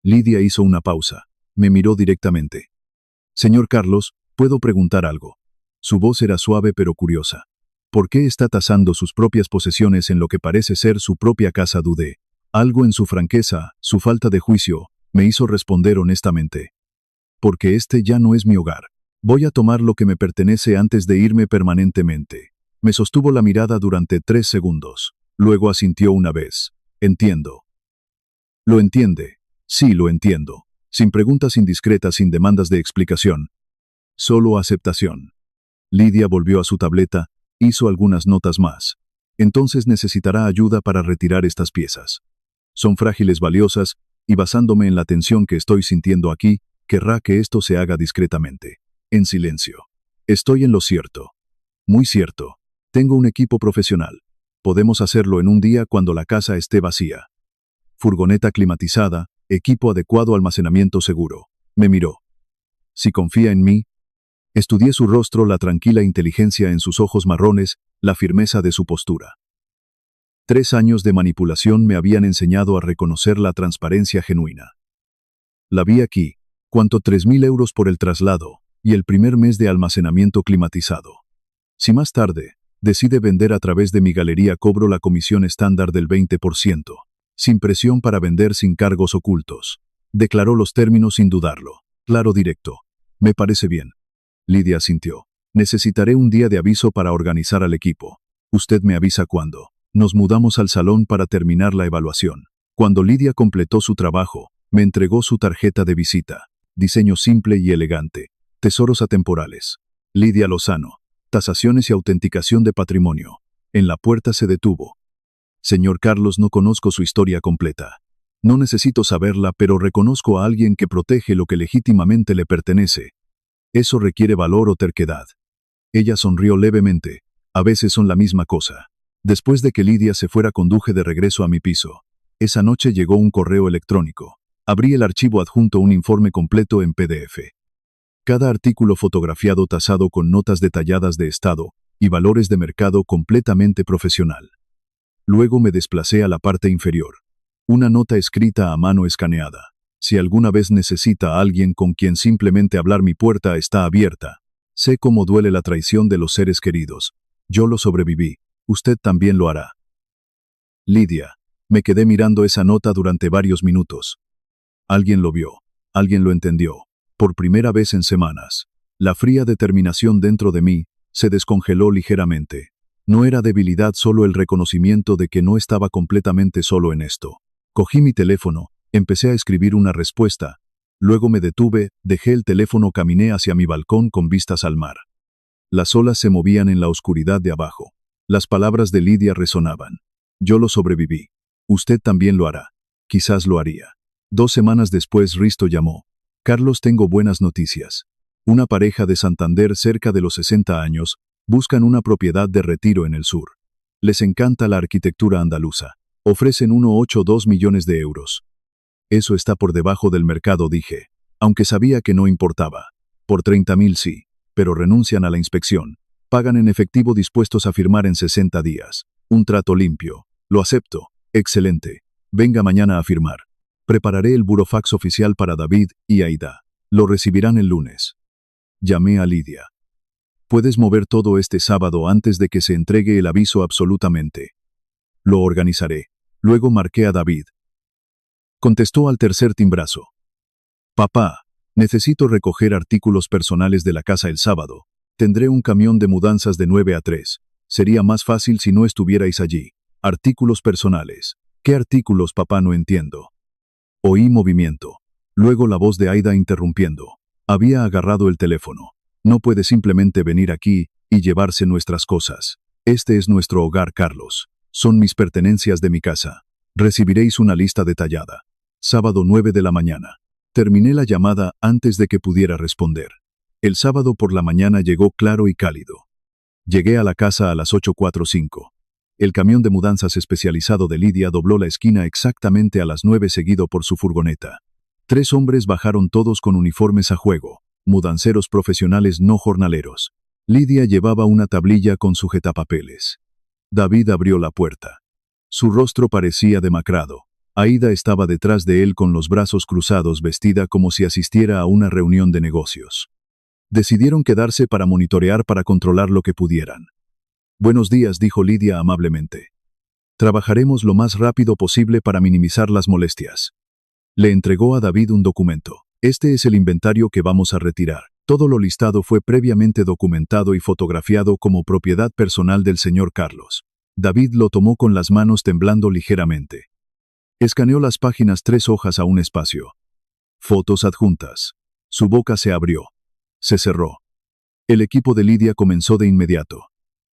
Lidia hizo una pausa. Me miró directamente. Señor Carlos, ¿puedo preguntar algo? Su voz era suave pero curiosa. ¿Por qué está tasando sus propias posesiones en lo que parece ser su propia casa? Dudé. Algo en su franqueza, su falta de juicio, me hizo responder honestamente. Porque este ya no es mi hogar. Voy a tomar lo que me pertenece antes de irme permanentemente. Me sostuvo la mirada durante 3 segundos. Luego asintió una vez. Entiendo. ¿Lo entiende? Sí, lo entiendo. Sin preguntas indiscretas, sin demandas de explicación. Solo aceptación. Lidia volvió a su tableta, hizo algunas notas más. Entonces necesitará ayuda para retirar estas piezas. Son frágiles, valiosas, y basándome en la tensión que estoy sintiendo aquí, querrá que esto se haga discretamente. En silencio. Estoy en lo cierto. Muy cierto. Tengo un equipo profesional. Podemos hacerlo en un día cuando la casa esté vacía. Furgoneta climatizada, equipo adecuado, almacenamiento seguro. Me miró. Si confía en mí. Estudié su rostro, la tranquila inteligencia en sus ojos marrones, la firmeza de su postura. 3 años de manipulación me habían enseñado a reconocer la transparencia genuina. La vi aquí. ¿Cuánto? 3.000 euros por el traslado y el primer mes de almacenamiento climatizado. Si más tarde decide vender a través de mi galería, cobro la comisión estándar del 20%. Sin presión para vender, sin cargos ocultos. Declaró los términos sin dudarlo. Claro, directo. Me parece bien. Lidia asintió. Necesitaré un día de aviso para organizar al equipo. Usted me avisa cuándo. Nos mudamos al salón para terminar la evaluación. Cuando Lidia completó su trabajo, me entregó su tarjeta de visita. Diseño simple y elegante. Tesoros atemporales. Lidia Lozano. Tasaciones y autenticación de patrimonio. En la puerta se detuvo. Señor Carlos, no conozco su historia completa. No necesito saberla, pero reconozco a alguien que protege lo que legítimamente le pertenece. Eso requiere valor o terquedad. Ella sonrió levemente. A veces son la misma cosa. Después de que Lidia se fuera, conduje de regreso a mi piso. Esa noche llegó un correo electrónico. Abrí el archivo adjunto, un informe completo en PDF. Cada artículo fotografiado, tasado con notas detalladas de estado y valores de mercado, completamente profesional. Luego me desplacé a la parte inferior. Una nota escrita a mano escaneada. Si alguna vez necesita a alguien con quien simplemente hablar, mi puerta está abierta. Sé cómo duele la traición de los seres queridos. Yo lo sobreviví. Usted también lo hará. Lidia. Me quedé mirando esa nota durante varios minutos. Alguien lo vio. Alguien lo entendió. Por primera vez en semanas. La fría determinación dentro de mí se descongeló ligeramente. No era debilidad, solo el reconocimiento de que no estaba completamente solo en esto. Cogí mi teléfono, empecé a escribir una respuesta. Luego me detuve, dejé el teléfono, caminé hacia mi balcón con vistas al mar. Las olas se movían en la oscuridad de abajo. Las palabras de Lidia resonaban. Yo lo sobreviví. Usted también lo hará. Quizás lo haría. 2 semanas después Risto llamó. Carlos, tengo buenas noticias. Una pareja de Santander cerca de los 60 años buscan una propiedad de retiro en el sur. Les encanta la arquitectura andaluza. Ofrecen 1,82 millones de euros. Eso está por debajo del mercado, dije, aunque sabía que no importaba. Por 30.000 sí, pero renuncian a la inspección. Pagan en efectivo, dispuestos a firmar en 60 días. Un trato limpio. Lo acepto. Excelente. Venga mañana a firmar. Prepararé el burofax oficial para David y Aida. Lo recibirán el lunes. Llamé a Lidia. Puedes mover todo este sábado antes de que se entregue el aviso, absolutamente. Lo organizaré. Luego marqué a David. Contestó al tercer timbrazo. Papá, necesito recoger artículos personales de la casa el sábado. Tendré un camión de mudanzas de 9 a 3. Sería más fácil si no estuvierais allí. Artículos personales. ¿Qué artículos, papá? No entiendo. Oí movimiento. Luego la voz de Aida interrumpiendo. Había agarrado el teléfono. No puede simplemente venir aquí y llevarse nuestras cosas. Este es nuestro hogar, Carlos. Son mis pertenencias de mi casa. Recibiréis una lista detallada. Sábado 9 de la mañana. Terminé la llamada antes de que pudiera responder. El sábado por la mañana llegó claro y cálido. Llegué a la casa a las 8:45. El camión de mudanzas especializado de Lidia dobló la esquina exactamente a las 9, seguido por su furgoneta. 3 hombres bajaron, todos con uniformes a juego, mudanceros profesionales, no jornaleros. Lidia llevaba una tablilla con sujetapapeles. David abrió la puerta. Su rostro parecía demacrado. Aida estaba detrás de él con los brazos cruzados, vestida como si asistiera a una reunión de negocios. Decidieron quedarse para monitorear, para controlar lo que pudieran. Buenos días, dijo Lidia amablemente. Trabajaremos lo más rápido posible para minimizar las molestias. Le entregó a David un documento. Este es el inventario que vamos a retirar. Todo lo listado fue previamente documentado y fotografiado como propiedad personal del señor Carlos. David lo tomó con las manos, temblando ligeramente. Escaneó las páginas, 3 hojas a un espacio. Fotos adjuntas. Su boca se abrió. Se cerró. El equipo de Lidia comenzó de inmediato.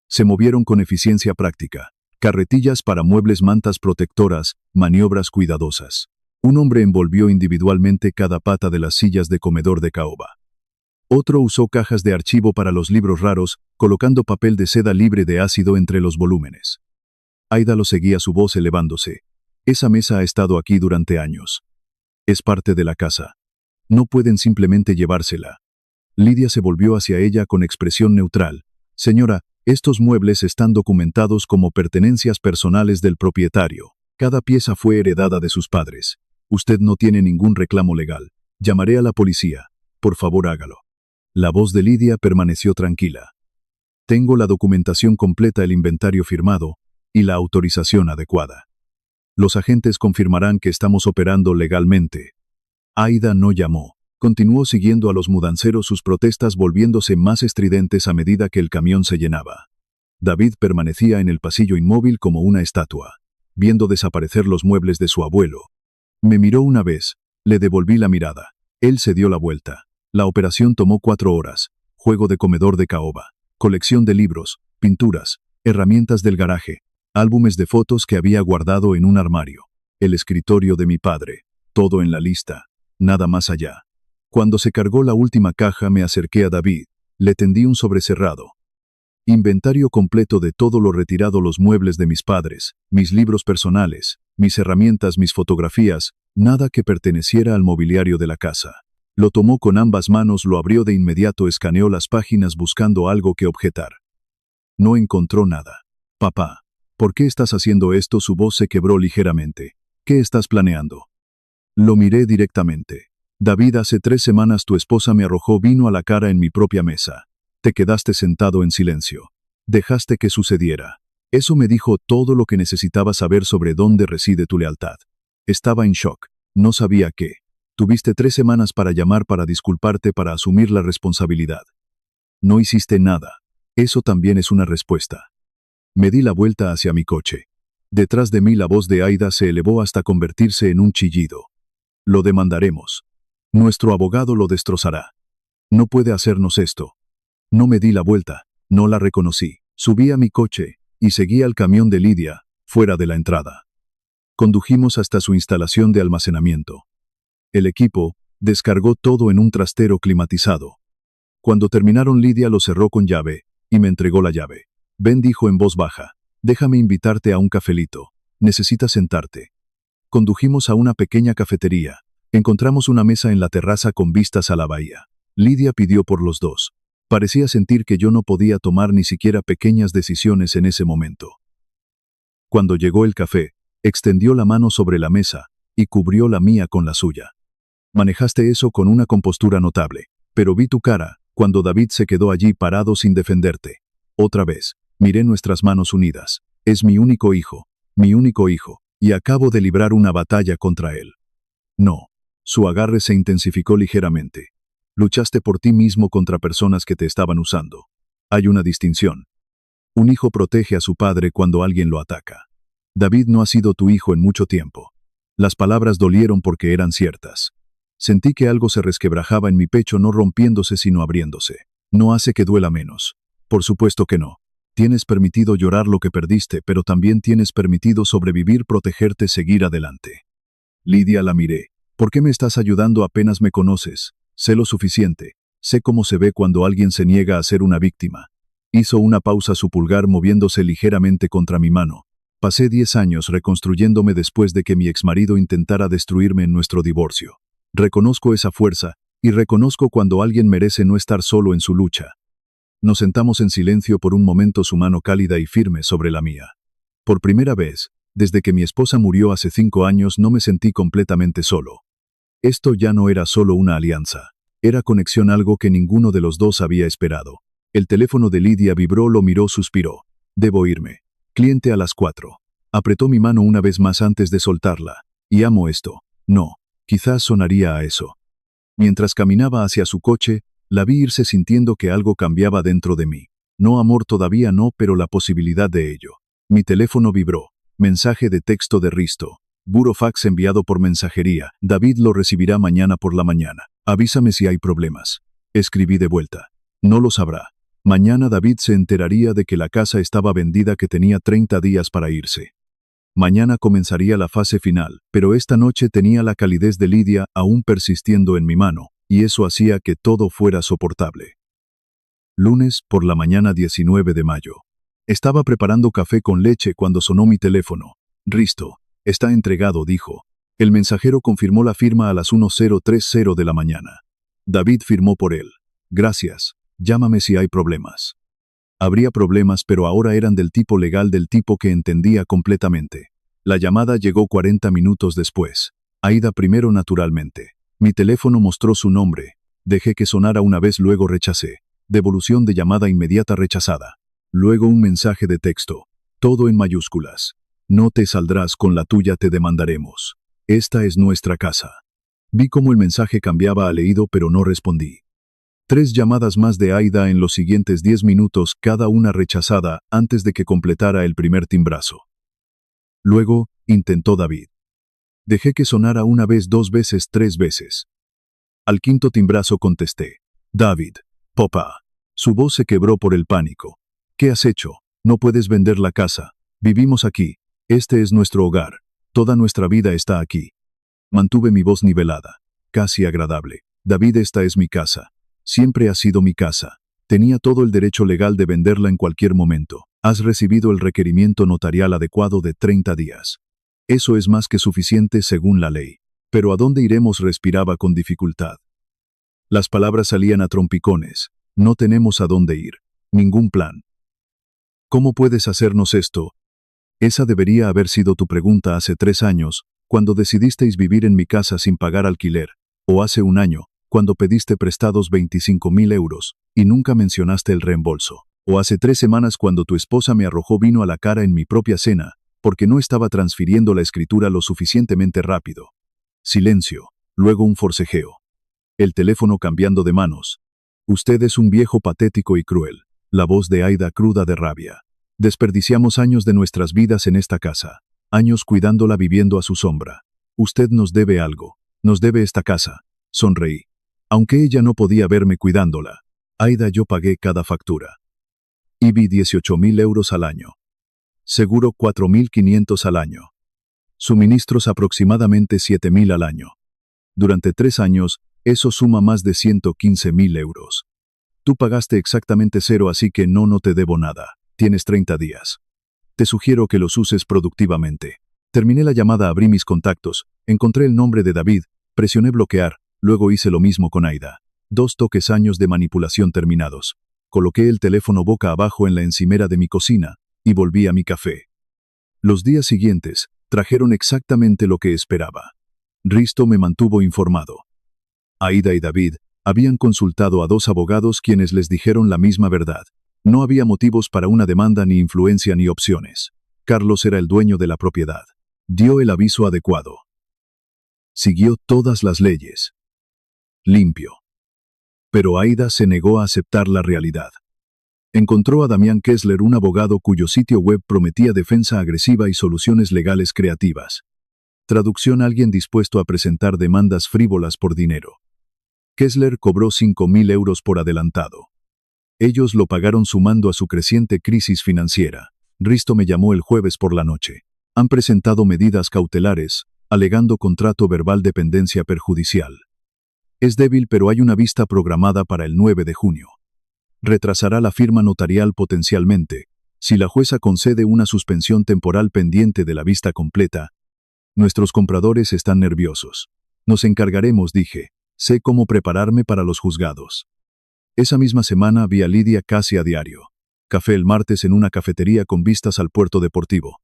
Se movieron con eficiencia práctica. Carretillas para muebles, mantas protectoras, maniobras cuidadosas. Un hombre envolvió individualmente cada pata de las sillas de comedor de caoba. Otro usó cajas de archivo para los libros raros, colocando papel de seda libre de ácido entre los volúmenes. Aida lo seguía, su voz elevándose. Esa mesa ha estado aquí durante años. Es parte de la casa. No pueden simplemente llevársela. Lidia se volvió hacia ella con expresión neutral. Señora, estos muebles están documentados como pertenencias personales del propietario. Cada pieza fue heredada de sus padres. Usted no tiene ningún reclamo legal. Llamaré a la policía. Por favor, hágalo. La voz de Lidia permaneció tranquila. Tengo la documentación completa, el inventario firmado y la autorización adecuada. Los agentes confirmarán que estamos operando legalmente. Aida no llamó. Continuó siguiendo a los mudanceros, sus protestas volviéndose más estridentes a medida que el camión se llenaba. David permanecía en el pasillo inmóvil como una estatua, viendo desaparecer los muebles de su abuelo. Me miró una vez, le devolví la mirada. Él se dio la vuelta. La operación tomó 4 horas. Juego de comedor de caoba, colección de libros, pinturas, herramientas del garaje, álbumes de fotos que había guardado en un armario, el escritorio de mi padre, todo en la lista, nada más allá. Cuando se cargó la última caja, me acerqué a David, le tendí un sobrecerrado. Inventario completo de todo lo retirado, los muebles de mis padres, mis libros personales, mis herramientas, mis fotografías, nada que perteneciera al mobiliario de la casa. Lo tomó con ambas manos, lo abrió de inmediato, escaneó las páginas buscando algo que objetar. No encontró nada. Papá, ¿por qué estás haciendo esto? Su voz se quebró ligeramente. ¿Qué estás planeando? Lo miré directamente. David, hace 3 semanas tu esposa me arrojó vino a la cara en mi propia mesa. Te quedaste sentado en silencio. Dejaste que sucediera. Eso me dijo todo lo que necesitaba saber sobre dónde reside tu lealtad. Estaba en shock. No sabía qué. Tuviste 3 semanas para llamar para disculparte, para asumir la responsabilidad. No hiciste nada. Eso también es una respuesta. Me di la vuelta hacia mi coche. Detrás de mí la voz de Aida se elevó hasta convertirse en un chillido. Lo demandaremos. Nuestro abogado lo destrozará. No puede hacernos esto. No me di la vuelta, no la reconocí. Subí a mi coche y seguí al camión de Lidia, fuera de la entrada. Condujimos hasta su instalación de almacenamiento. El equipo descargó todo en un trastero climatizado. Cuando terminaron, Lidia lo cerró con llave y me entregó la llave. Ben dijo en voz baja, déjame invitarte a un cafelito. Necesitas sentarte. Condujimos a una pequeña cafetería. Encontramos una mesa en la terraza con vistas a la bahía. Lidia pidió por los dos. Parecía sentir que yo no podía tomar ni siquiera pequeñas decisiones en ese momento. Cuando llegó el café, extendió la mano sobre la mesa y cubrió la mía con la suya. Manejaste eso con una compostura notable, pero vi tu cara cuando David se quedó allí parado sin defenderte. Otra vez, miré nuestras manos unidas. Es mi único hijo, y acabo de librar una batalla contra él. No. Su agarre se intensificó ligeramente. Luchaste por ti mismo contra personas que te estaban usando. Hay una distinción. Un hijo protege a su padre cuando alguien lo ataca. David no ha sido tu hijo en mucho tiempo. Las palabras dolieron porque eran ciertas. Sentí que algo se resquebrajaba en mi pecho, no rompiéndose sino abriéndose. No hace que duela menos. Por supuesto que no. Tienes permitido llorar lo que perdiste, pero también tienes permitido sobrevivir, protegerte, seguir adelante. Lidia, la miré. ¿Por qué me estás ayudando? Apenas me conoces. Sé lo suficiente. Sé cómo se ve cuando alguien se niega a ser una víctima. Hizo una pausa, su pulgar moviéndose ligeramente contra mi mano. Pasé 10 años reconstruyéndome después de que mi exmarido intentara destruirme en nuestro divorcio. Reconozco esa fuerza, y reconozco cuando alguien merece no estar solo en su lucha. Nos sentamos en silencio por un momento, su mano cálida y firme sobre la mía. Por primera vez, desde que mi esposa murió hace 5 años, no me sentí completamente solo. Esto ya no era solo una alianza. Era conexión, algo que ninguno de los dos había esperado. El teléfono de Lidia vibró, lo miró, suspiró. Debo irme. Cliente a las 4. Apretó mi mano una vez más antes de soltarla. Y amo esto. No. Quizás sonaría a eso. Mientras caminaba hacia su coche, la vi irse sintiendo que algo cambiaba dentro de mí. No amor, todavía no, pero la posibilidad de ello. Mi teléfono vibró. Mensaje de texto de Risto. Burofax enviado por mensajería. David lo recibirá mañana por la mañana. Avísame si hay problemas. Escribí de vuelta. No lo sabrá. Mañana David se enteraría de que la casa estaba vendida, que tenía 30 días para irse. Mañana comenzaría la fase final, pero esta noche tenía la calidez de Lidia aún persistiendo en mi mano, y eso hacía que todo fuera soportable. Lunes por la mañana, 19 de mayo. Estaba preparando café con leche cuando sonó mi teléfono. Risto. Está entregado, dijo. El mensajero confirmó la firma a las 10:30 de la mañana. David firmó por él. Gracias. Llámame si hay problemas. Habría problemas, pero ahora eran del tipo legal, del tipo que entendía completamente. La llamada llegó 40 minutos después. Aida primero, naturalmente. Mi teléfono mostró su nombre. Dejé que sonara una vez, luego rechacé. Devolución de llamada inmediata, rechazada. Luego un mensaje de texto. Todo en mayúsculas. No te saldrás con la tuya, te demandaremos. Esta es nuestra casa. Vi cómo el mensaje cambiaba a leído, pero no respondí. 3 llamadas más de Aida en los siguientes 10 minutos, cada una rechazada, antes de que completara el primer timbrazo. Luego, intentó David. Dejé que sonara una vez, 2 veces, 3 veces. Al 5.º timbrazo contesté. David. Papá. Su voz se quebró por el pánico. ¿Qué has hecho? No puedes vender la casa. Vivimos aquí. Este es nuestro hogar. Toda nuestra vida está aquí. Mantuve mi voz nivelada, casi agradable. David, esta es mi casa. Siempre ha sido mi casa. Tenía todo el derecho legal de venderla en cualquier momento. Has recibido el requerimiento notarial adecuado de 30 días. Eso es más que suficiente según la ley. Pero ¿a dónde iremos? Respiraba con dificultad. Las palabras salían a trompicones. No tenemos a dónde ir. Ningún plan. ¿Cómo puedes hacernos esto? Esa debería haber sido tu pregunta hace 3 años, cuando decidisteis vivir en mi casa sin pagar alquiler, o hace 1 año, cuando pediste prestados 25.000 euros, y nunca mencionaste el reembolso. O hace 3 semanas cuando tu esposa me arrojó vino a la cara en mi propia cena, porque no estaba transfiriendo la escritura lo suficientemente rápido. Silencio, luego un forcejeo. El teléfono cambiando de manos. Usted es un viejo patético y cruel. La voz de Aida cruda de rabia. Desperdiciamos años de nuestras vidas en esta casa. Años cuidándola viviendo a su sombra. Usted nos debe algo. Nos debe esta casa. Sonreí. Aunque ella no podía verme cuidándola. Aida, yo pagué cada factura. IBI 18.000 euros al año. Seguro 4.500 al año. Suministros aproximadamente 7.000 al año. Durante 3 años, eso suma más de 115.000 euros. Tú pagaste exactamente 0, así que no te debo nada. Tienes 30 días. Te sugiero que los uses productivamente. Terminé la llamada, abrí mis contactos, encontré el nombre de David, presioné bloquear, luego hice lo mismo con Aida. 2 toques, años de manipulación terminados. Coloqué el teléfono boca abajo en la encimera de mi cocina y volví a mi café. Los días siguientes trajeron exactamente lo que esperaba. Risto me mantuvo informado. Aida y David habían consultado a 2 abogados quienes les dijeron la misma verdad. No había motivos para una demanda, ni influencia, ni opciones. Carlos era el dueño de la propiedad. Dio el aviso adecuado. Siguió todas las leyes. Limpio. Pero Aida se negó a aceptar la realidad. Encontró a Damián Kessler, un abogado cuyo sitio web prometía defensa agresiva y soluciones legales creativas. Traducción: alguien dispuesto a presentar demandas frívolas por dinero. Kessler cobró 5.000 euros por adelantado. Ellos lo pagaron sumando a su creciente crisis financiera. Risto me llamó el jueves por la noche. Han presentado medidas cautelares, alegando contrato verbal dependencia perjudicial. Es débil, pero hay una vista programada para el 9 de junio. Retrasará la firma notarial potencialmente, si la jueza concede una suspensión temporal pendiente de la vista completa. Nuestros compradores están nerviosos. Nos encargaremos, dije. Sé cómo prepararme para los juzgados. Esa misma semana vi a Lidia casi a diario. Café el martes en una cafetería con vistas al puerto deportivo.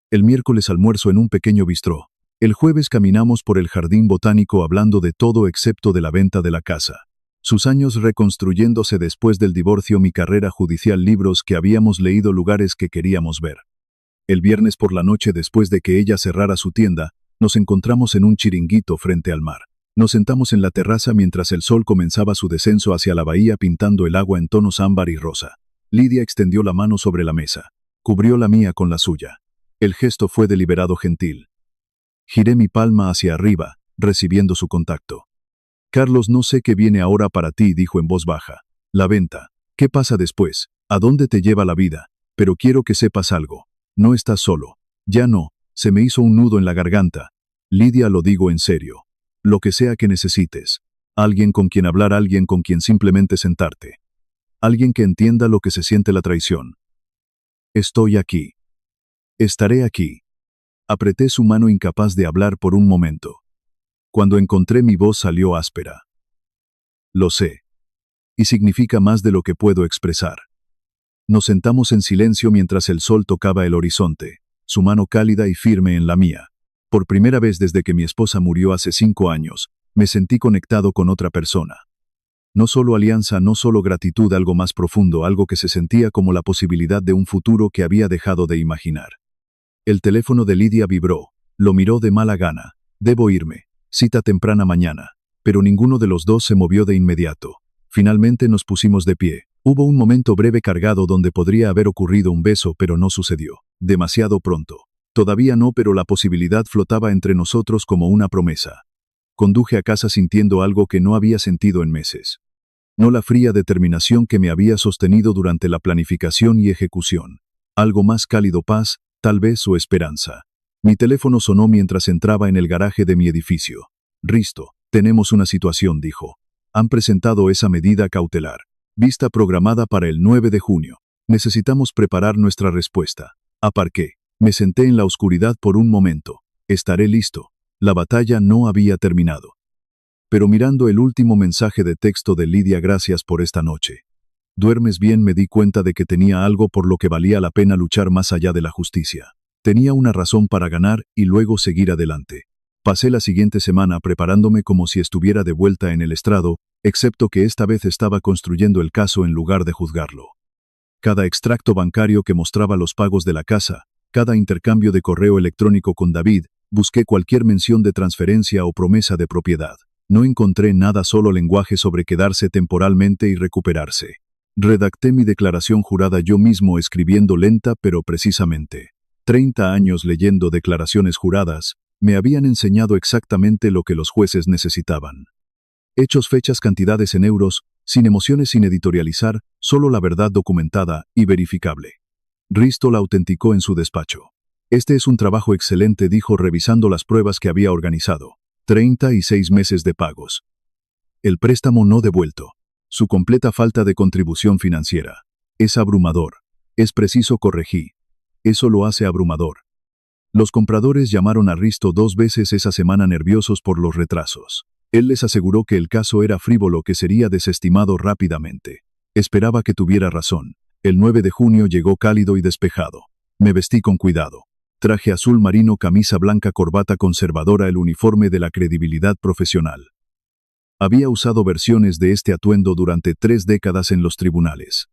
El miércoles almuerzo en un pequeño bistró. El jueves caminamos por el jardín botánico hablando de todo excepto de la venta de la casa. Sus años reconstruyéndose después del divorcio, mi carrera judicial, libros que habíamos leído, lugares que queríamos ver. El viernes por la noche, después de que ella cerrara su tienda, nos encontramos en un chiringuito frente al mar. Nos sentamos en la terraza mientras el sol comenzaba su descenso hacia la bahía, pintando el agua en tonos ámbar y rosa. Lidia extendió la mano sobre la mesa. Cubrió la mía con la suya. El gesto fue deliberado, gentil. Giré mi palma hacia arriba, recibiendo su contacto. Carlos, no sé qué viene ahora para ti, dijo en voz baja. La venta. ¿Qué pasa después? ¿A dónde te lleva la vida? Pero quiero que sepas algo. No estás solo. Ya no. Se me hizo un nudo en la garganta. Lidia, lo digo en serio. Lo que sea que necesites. Alguien con quien hablar, alguien con quien simplemente sentarte. Alguien que entienda lo que se siente la traición. Estoy aquí. Estaré aquí. Apreté su mano, incapaz de hablar por un momento. Cuando encontré mi voz salió áspera. Lo sé. Y significa más de lo que puedo expresar. Nos sentamos en silencio mientras el sol tocaba el horizonte, su mano cálida y firme en la mía. Por primera vez desde que mi esposa murió hace 5 años, me sentí conectado con otra persona. No solo alianza, no solo gratitud, algo más profundo, algo que se sentía como la posibilidad de un futuro que había dejado de imaginar. El teléfono de Lidia vibró. Lo miró de mala gana. Debo irme. Cita temprana mañana. Pero ninguno de los dos se movió de inmediato. Finalmente nos pusimos de pie. Hubo un momento breve cargado donde podría haber ocurrido un beso, pero no sucedió. Demasiado pronto. Todavía no, pero la posibilidad flotaba entre nosotros como una promesa. Conduje a casa sintiendo algo que no había sentido en meses. No la fría determinación que me había sostenido durante la planificación y ejecución. Algo más cálido, paz, tal vez, o esperanza. Mi teléfono sonó mientras entraba en el garaje de mi edificio. Risto, tenemos una situación, dijo. Han presentado esa medida cautelar. Vista programada para el 9 de junio. Necesitamos preparar nuestra respuesta. Aparqué. Me senté en la oscuridad por un momento. Estaré listo. La batalla no había terminado. Pero mirando el último mensaje de texto de Lidia, gracias por esta noche. ¿Duermes bien? Me di cuenta de que tenía algo por lo que valía la pena luchar más allá de la justicia. Tenía una razón para ganar y luego seguir adelante. Pasé la siguiente semana preparándome como si estuviera de vuelta en el estrado, excepto que esta vez estaba construyendo el caso en lugar de juzgarlo. Cada extracto bancario que mostraba los pagos de la casa, cada intercambio de correo electrónico con David, busqué cualquier mención de transferencia o promesa de propiedad. No encontré nada, solo lenguaje sobre quedarse temporalmente y recuperarse. Redacté mi declaración jurada yo mismo, escribiendo lenta pero precisamente. 30 años leyendo declaraciones juradas me habían enseñado exactamente lo que los jueces necesitaban. Hechos, fechas, cantidades en euros, sin emociones, sin editorializar, solo la verdad documentada y verificable. Risto la autenticó en su despacho. Este es un trabajo excelente, dijo revisando las pruebas que había organizado. 36 meses de pagos. El préstamo no devuelto. Su completa falta de contribución financiera. Es abrumador. Es preciso, corregí. Eso lo hace abrumador. Los compradores llamaron a Risto 2 veces esa semana, nerviosos por los retrasos. Él les aseguró que el caso era frívolo, que sería desestimado rápidamente. Esperaba que tuviera razón. El 9 de junio llegó cálido y despejado. Me vestí con cuidado. Traje azul marino, camisa blanca, corbata conservadora, el uniforme de la credibilidad profesional. Había usado versiones de este atuendo durante 3 décadas en los tribunales.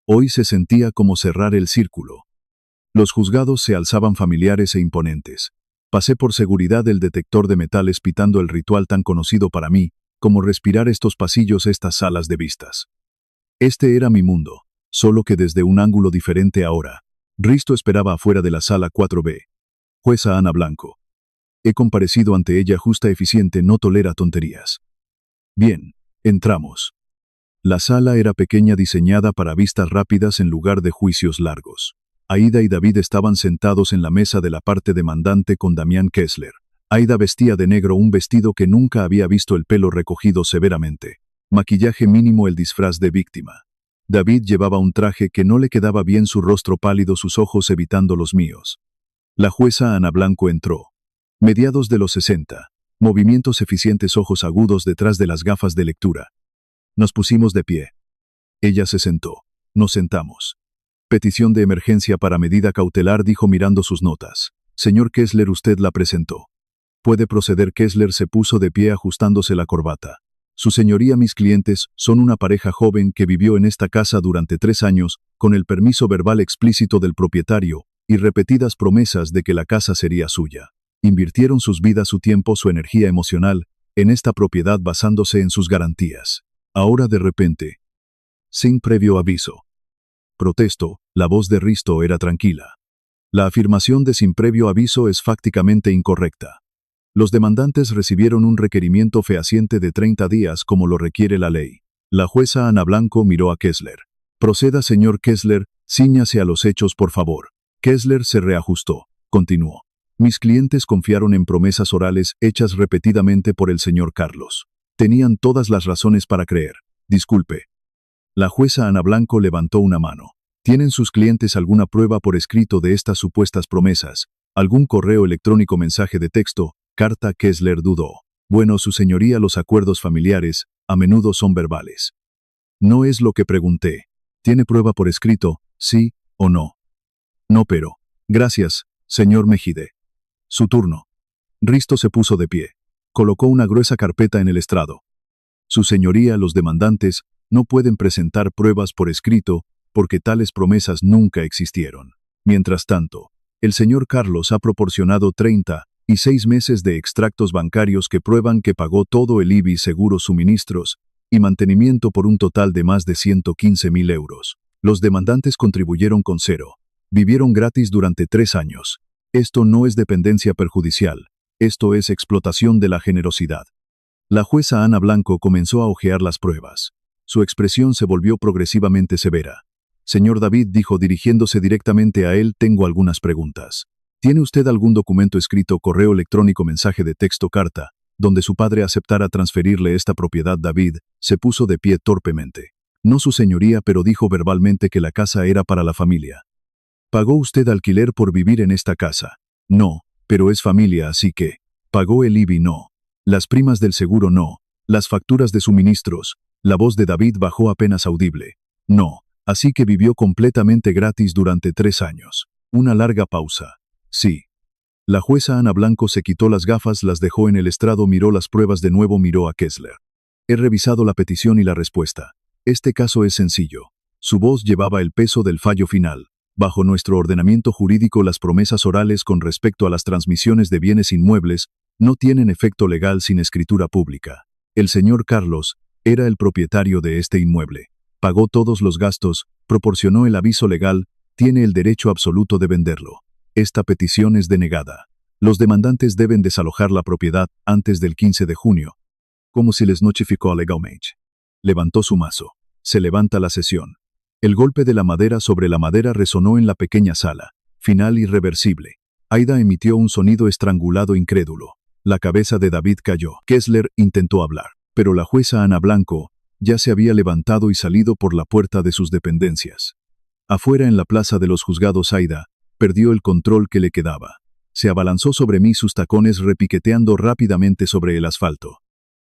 Hoy se sentía como cerrar el círculo. Los juzgados se alzaban familiares e imponentes. Pasé por seguridad el detector de metales, pitando el ritual tan conocido para mí, como respirar estos pasillos, estas salas de vistas. Este era mi mundo, solo que desde un ángulo diferente ahora. Risto esperaba afuera de la sala 4B. Jueza Ana Blanco. He comparecido ante ella, justa, eficiente, no tolera tonterías. Bien, entramos. La sala era pequeña, diseñada para vistas rápidas en lugar de juicios largos. Aida y David estaban sentados en la mesa de la parte demandante con Damián Kessler. Aida vestía de negro, un vestido que nunca había visto, el pelo recogido severamente. Maquillaje mínimo, el disfraz de víctima. David llevaba un traje que no le quedaba bien, su rostro pálido, sus ojos evitando los míos. La jueza Ana Blanco entró. Mediados de los 60. Movimientos eficientes, ojos agudos detrás de las gafas de lectura. Nos pusimos de pie. Ella se sentó. Nos sentamos. Petición de emergencia para medida cautelar, dijo mirando sus notas. Señor Kessler, usted la presentó. Puede proceder. Kessler se puso de pie ajustándose la corbata. Su señoría, mis clientes son una pareja joven que vivió en esta casa durante 3 años, con el permiso verbal explícito del propietario y repetidas promesas de que la casa sería suya. Invirtieron sus vidas, su tiempo, su energía emocional en esta propiedad basándose en sus garantías. Ahora de repente, sin previo aviso. Protesto, la voz de Risto era tranquila. La afirmación de sin previo aviso es fácticamente incorrecta. Los demandantes recibieron un requerimiento fehaciente de 30 días como lo requiere la ley. La jueza Ana Blanco miró a Kessler. Proceda, señor Kessler, cíñase a los hechos, por favor. Kessler se reajustó. Continuó. Mis clientes confiaron en promesas orales hechas repetidamente por el señor Carlos. Tenían todas las razones para creer. Disculpe. La jueza Ana Blanco levantó una mano. ¿Tienen sus clientes alguna prueba por escrito de estas supuestas promesas? ¿Algún correo electrónico, mensaje de texto, carta? Kessler dudó. Bueno, su señoría, los acuerdos familiares a menudo son verbales. No es lo que pregunté. ¿Tiene prueba por escrito, sí o no? No, pero. Gracias, señor Mejide. Su turno. Risto se puso de pie. Colocó una gruesa carpeta en el estrado. Su señoría, los demandantes no pueden presentar pruebas por escrito porque tales promesas nunca existieron. Mientras tanto, el señor Carlos ha proporcionado 36 meses de extractos bancarios que prueban que pagó todo el IBI, seguros, suministros y mantenimiento por un total de más de 115.000 euros. Los demandantes contribuyeron con 0. Vivieron gratis durante 3 años. Esto no es dependencia perjudicial. Esto es explotación de la generosidad. La jueza Ana Blanco comenzó a hojear las pruebas. Su expresión se volvió progresivamente severa. Señor David, dijo dirigiéndose directamente a él, tengo algunas preguntas. ¿Tiene usted algún documento escrito, correo electrónico, mensaje de texto, carta, donde su padre aceptara transferirle esta propiedad? David se puso de pie torpemente. No, su señoría, pero dijo verbalmente que la casa era para la familia. ¿Pagó usted alquiler por vivir en esta casa? No, pero es familia, así que. ¿Pagó el IBI? No. Las primas del seguro? No. Las facturas de suministros. La voz de David bajó apenas audible. No. Así que vivió completamente gratis durante 3 años. Una larga pausa. Sí. La jueza Ana Blanco se quitó las gafas, las dejó en el estrado, miró las pruebas de nuevo, miró a Kessler. He revisado la petición y la respuesta. Este caso es sencillo. Su voz llevaba el peso del fallo final. Bajo nuestro ordenamiento jurídico, las promesas orales con respecto a las transmisiones de bienes inmuebles no tienen efecto legal sin escritura pública. El señor Carlos era el propietario de este inmueble. Pagó todos los gastos, proporcionó el aviso legal, tiene el derecho absoluto de venderlo. Esta petición es denegada. Los demandantes deben desalojar la propiedad antes del 15 de junio. Como si les notificó legalmente. Levantó su mazo. Se levanta la sesión. El golpe de la madera sobre la madera resonó en la pequeña sala. Final irreversible. Aida emitió un sonido estrangulado incrédulo. La cabeza de David cayó. Kessler intentó hablar, pero la jueza Ana Blanco ya se había levantado y salido por la puerta de sus dependencias. Afuera en la plaza de los juzgados, Aida perdió el control que le quedaba. Se abalanzó sobre mí, sus tacones repiqueteando rápidamente sobre el asfalto.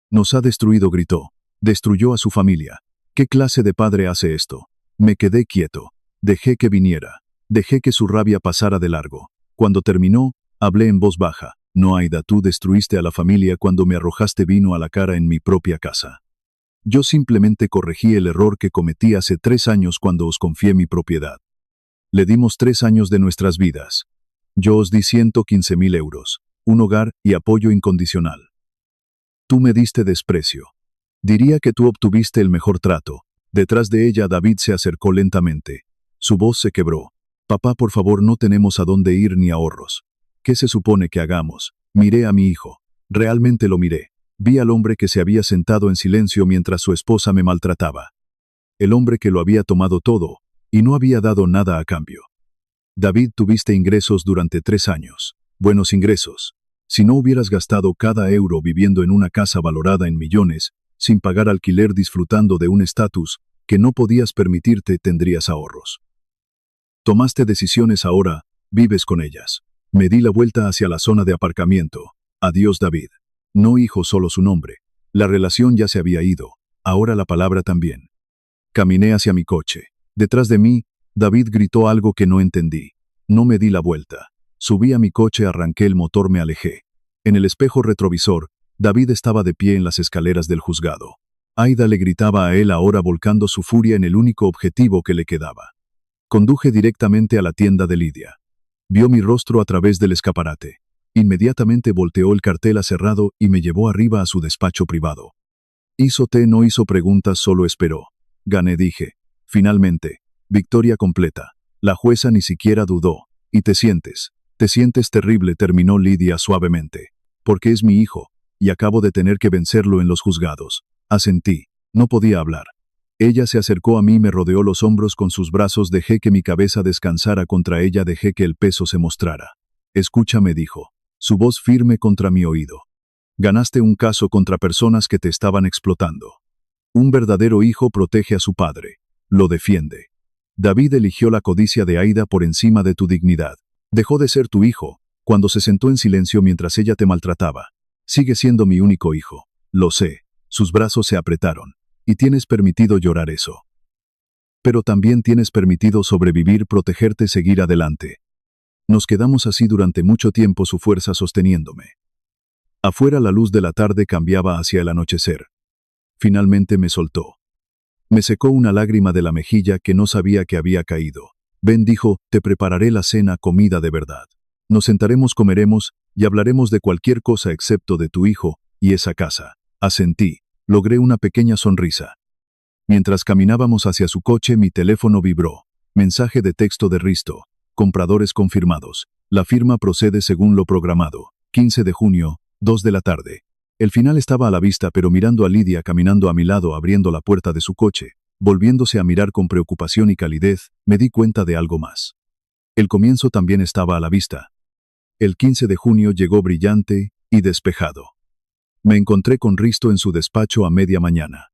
Nos ha destruido, gritó. Destruyó a su familia. ¿Qué clase de padre hace esto? Me quedé quieto. Dejé que viniera. Dejé que su rabia pasara de largo. Cuando terminó, hablé en voz baja. No, Aida, tú destruiste a la familia cuando me arrojaste vino a la cara en mi propia casa. Yo simplemente corregí el error que cometí hace 3 años cuando os confié mi propiedad. Le dimos 3 años de nuestras vidas. Yo os di 115.000 euros, un hogar y apoyo incondicional. Tú me diste desprecio. Diría que tú obtuviste el mejor trato. Detrás de ella, David se acercó lentamente. Su voz se quebró. Papá, por favor, no tenemos a dónde ir ni ahorros. ¿Qué se supone que hagamos? Miré a mi hijo. Realmente lo miré. Vi al hombre que se había sentado en silencio mientras su esposa me maltrataba. El hombre que lo había tomado todo y no había dado nada a cambio. David, tuviste ingresos durante 3 años. Buenos ingresos. Si no hubieras gastado cada euro viviendo en una casa valorada en millones, sin pagar alquiler, disfrutando de un estatus que no podías permitirte, tendrías ahorros. Tomaste decisiones, ahora vives con ellas. Me di la vuelta hacia la zona de aparcamiento. Adiós, David. No, hijo, solo su nombre. La relación ya se había ido. Ahora la palabra también. Caminé hacia mi coche. Detrás de mí, David gritó algo que no entendí. No me di la vuelta. Subí a mi coche, arranqué el motor, me alejé. En el espejo retrovisor, David estaba de pie en las escaleras del juzgado. Aida le gritaba a él, ahora volcando su furia en el único objetivo que le quedaba. Conduje directamente a la tienda de Lidia. Vio mi rostro a través del escaparate. Inmediatamente volteó el cartel aserrado y me llevó arriba a su despacho privado. Hizo té, no hizo preguntas, solo esperó. Gané, dije. Finalmente. Victoria completa. La jueza ni siquiera dudó. Y te sientes terrible, terminó Lidia suavemente. Porque es mi hijo, y acabo de tener que vencerlo en los juzgados. Asentí. No podía hablar. Ella se acercó a mí, me rodeó los hombros con sus brazos, dejé que mi cabeza descansara contra ella, dejé que el peso se mostrara. Escucha, me dijo. Su voz firme contra mi oído. Ganaste un caso contra personas que te estaban explotando. Un verdadero hijo protege a su padre. Lo defiende. David eligió la codicia de Aida por encima de tu dignidad. Dejó de ser tu hijo cuando se sentó en silencio mientras ella te maltrataba. Sigue siendo mi único hijo. Lo sé. Sus brazos se apretaron. Y tienes permitido llorar eso. Pero también tienes permitido sobrevivir, protegerte, seguir adelante. Nos quedamos así durante mucho tiempo, su fuerza sosteniéndome. Afuera la luz de la tarde cambiaba hacia el anochecer. Finalmente me soltó. Me secó una lágrima de la mejilla que no sabía que había caído. Ven, dijo, te prepararé la cena, comida de verdad. Nos sentaremos, comeremos, y hablaremos de cualquier cosa excepto de tu hijo y esa casa. Asentí. Logré una pequeña sonrisa. Mientras caminábamos hacia su coche, mi teléfono vibró. Mensaje de texto de Risto. Compradores confirmados. La firma procede según lo programado. 15 de junio, 2 de la tarde. El final estaba a la vista, pero mirando a Lidia caminando a mi lado, abriendo la puerta de su coche, volviéndose a mirar con preocupación y calidez, me di cuenta de algo más. El comienzo también estaba a la vista. El 15 de junio llegó brillante y despejado. Me encontré con Risto en su despacho a media mañana.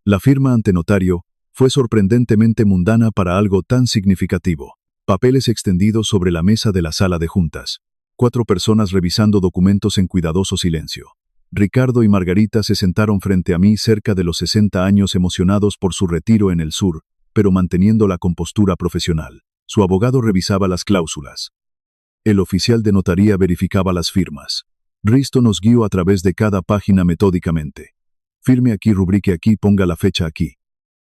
La firma ante notario fue sorprendentemente mundana para algo tan significativo. Papeles extendidos sobre la mesa de la sala de juntas. 4 personas revisando documentos en cuidadoso silencio. Ricardo y Margarita se sentaron frente a mí, cerca de los 60 años, emocionados por su retiro en el sur, pero manteniendo la compostura profesional. Su abogado revisaba las cláusulas. El oficial de notaría verificaba las firmas. Risto nos guió a través de cada página metódicamente. Firme aquí, rubrique aquí, ponga la fecha aquí.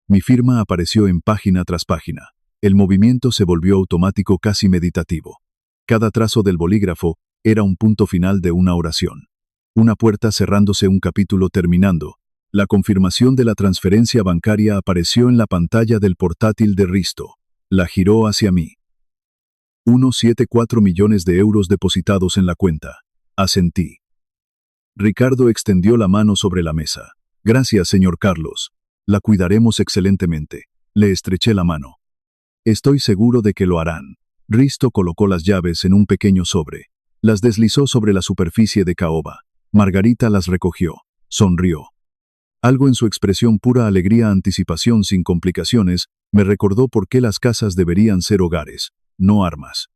Mi firma apareció en página tras página. El movimiento se volvió automático, casi meditativo. Cada trazo del bolígrafo era un punto final de una oración. Una puerta cerrándose, un capítulo terminando. La confirmación de la transferencia bancaria apareció en la pantalla del portátil de Risto. La giró hacia mí. 1,74 millones de euros depositados en la cuenta. Asentí. Ricardo extendió la mano sobre la mesa. Gracias, señor Carlos. La cuidaremos excelentemente. Le estreché la mano. Estoy seguro de que lo harán. Risto colocó las llaves en un pequeño sobre. Las deslizó sobre la superficie de caoba. Margarita las recogió. Sonrió. Algo en su expresión, pura alegría, anticipación sin complicaciones, me recordó por qué las casas deberían ser hogares, no armas.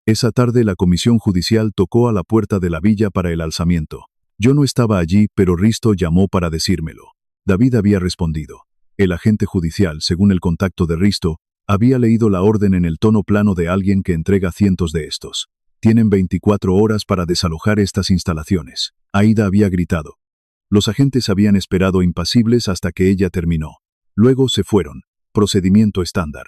Esa tarde la comisión judicial tocó a la puerta de la villa para el alzamiento. Yo no estaba allí, pero Risto llamó para decírmelo. David había respondido. El agente judicial, según el contacto de Risto, había leído la orden en el tono plano de alguien que entrega cientos de estos. Tienen 24 horas para desalojar estas instalaciones. Aida había gritado. Los agentes habían esperado impasibles hasta que ella terminó. Luego se fueron. Procedimiento estándar.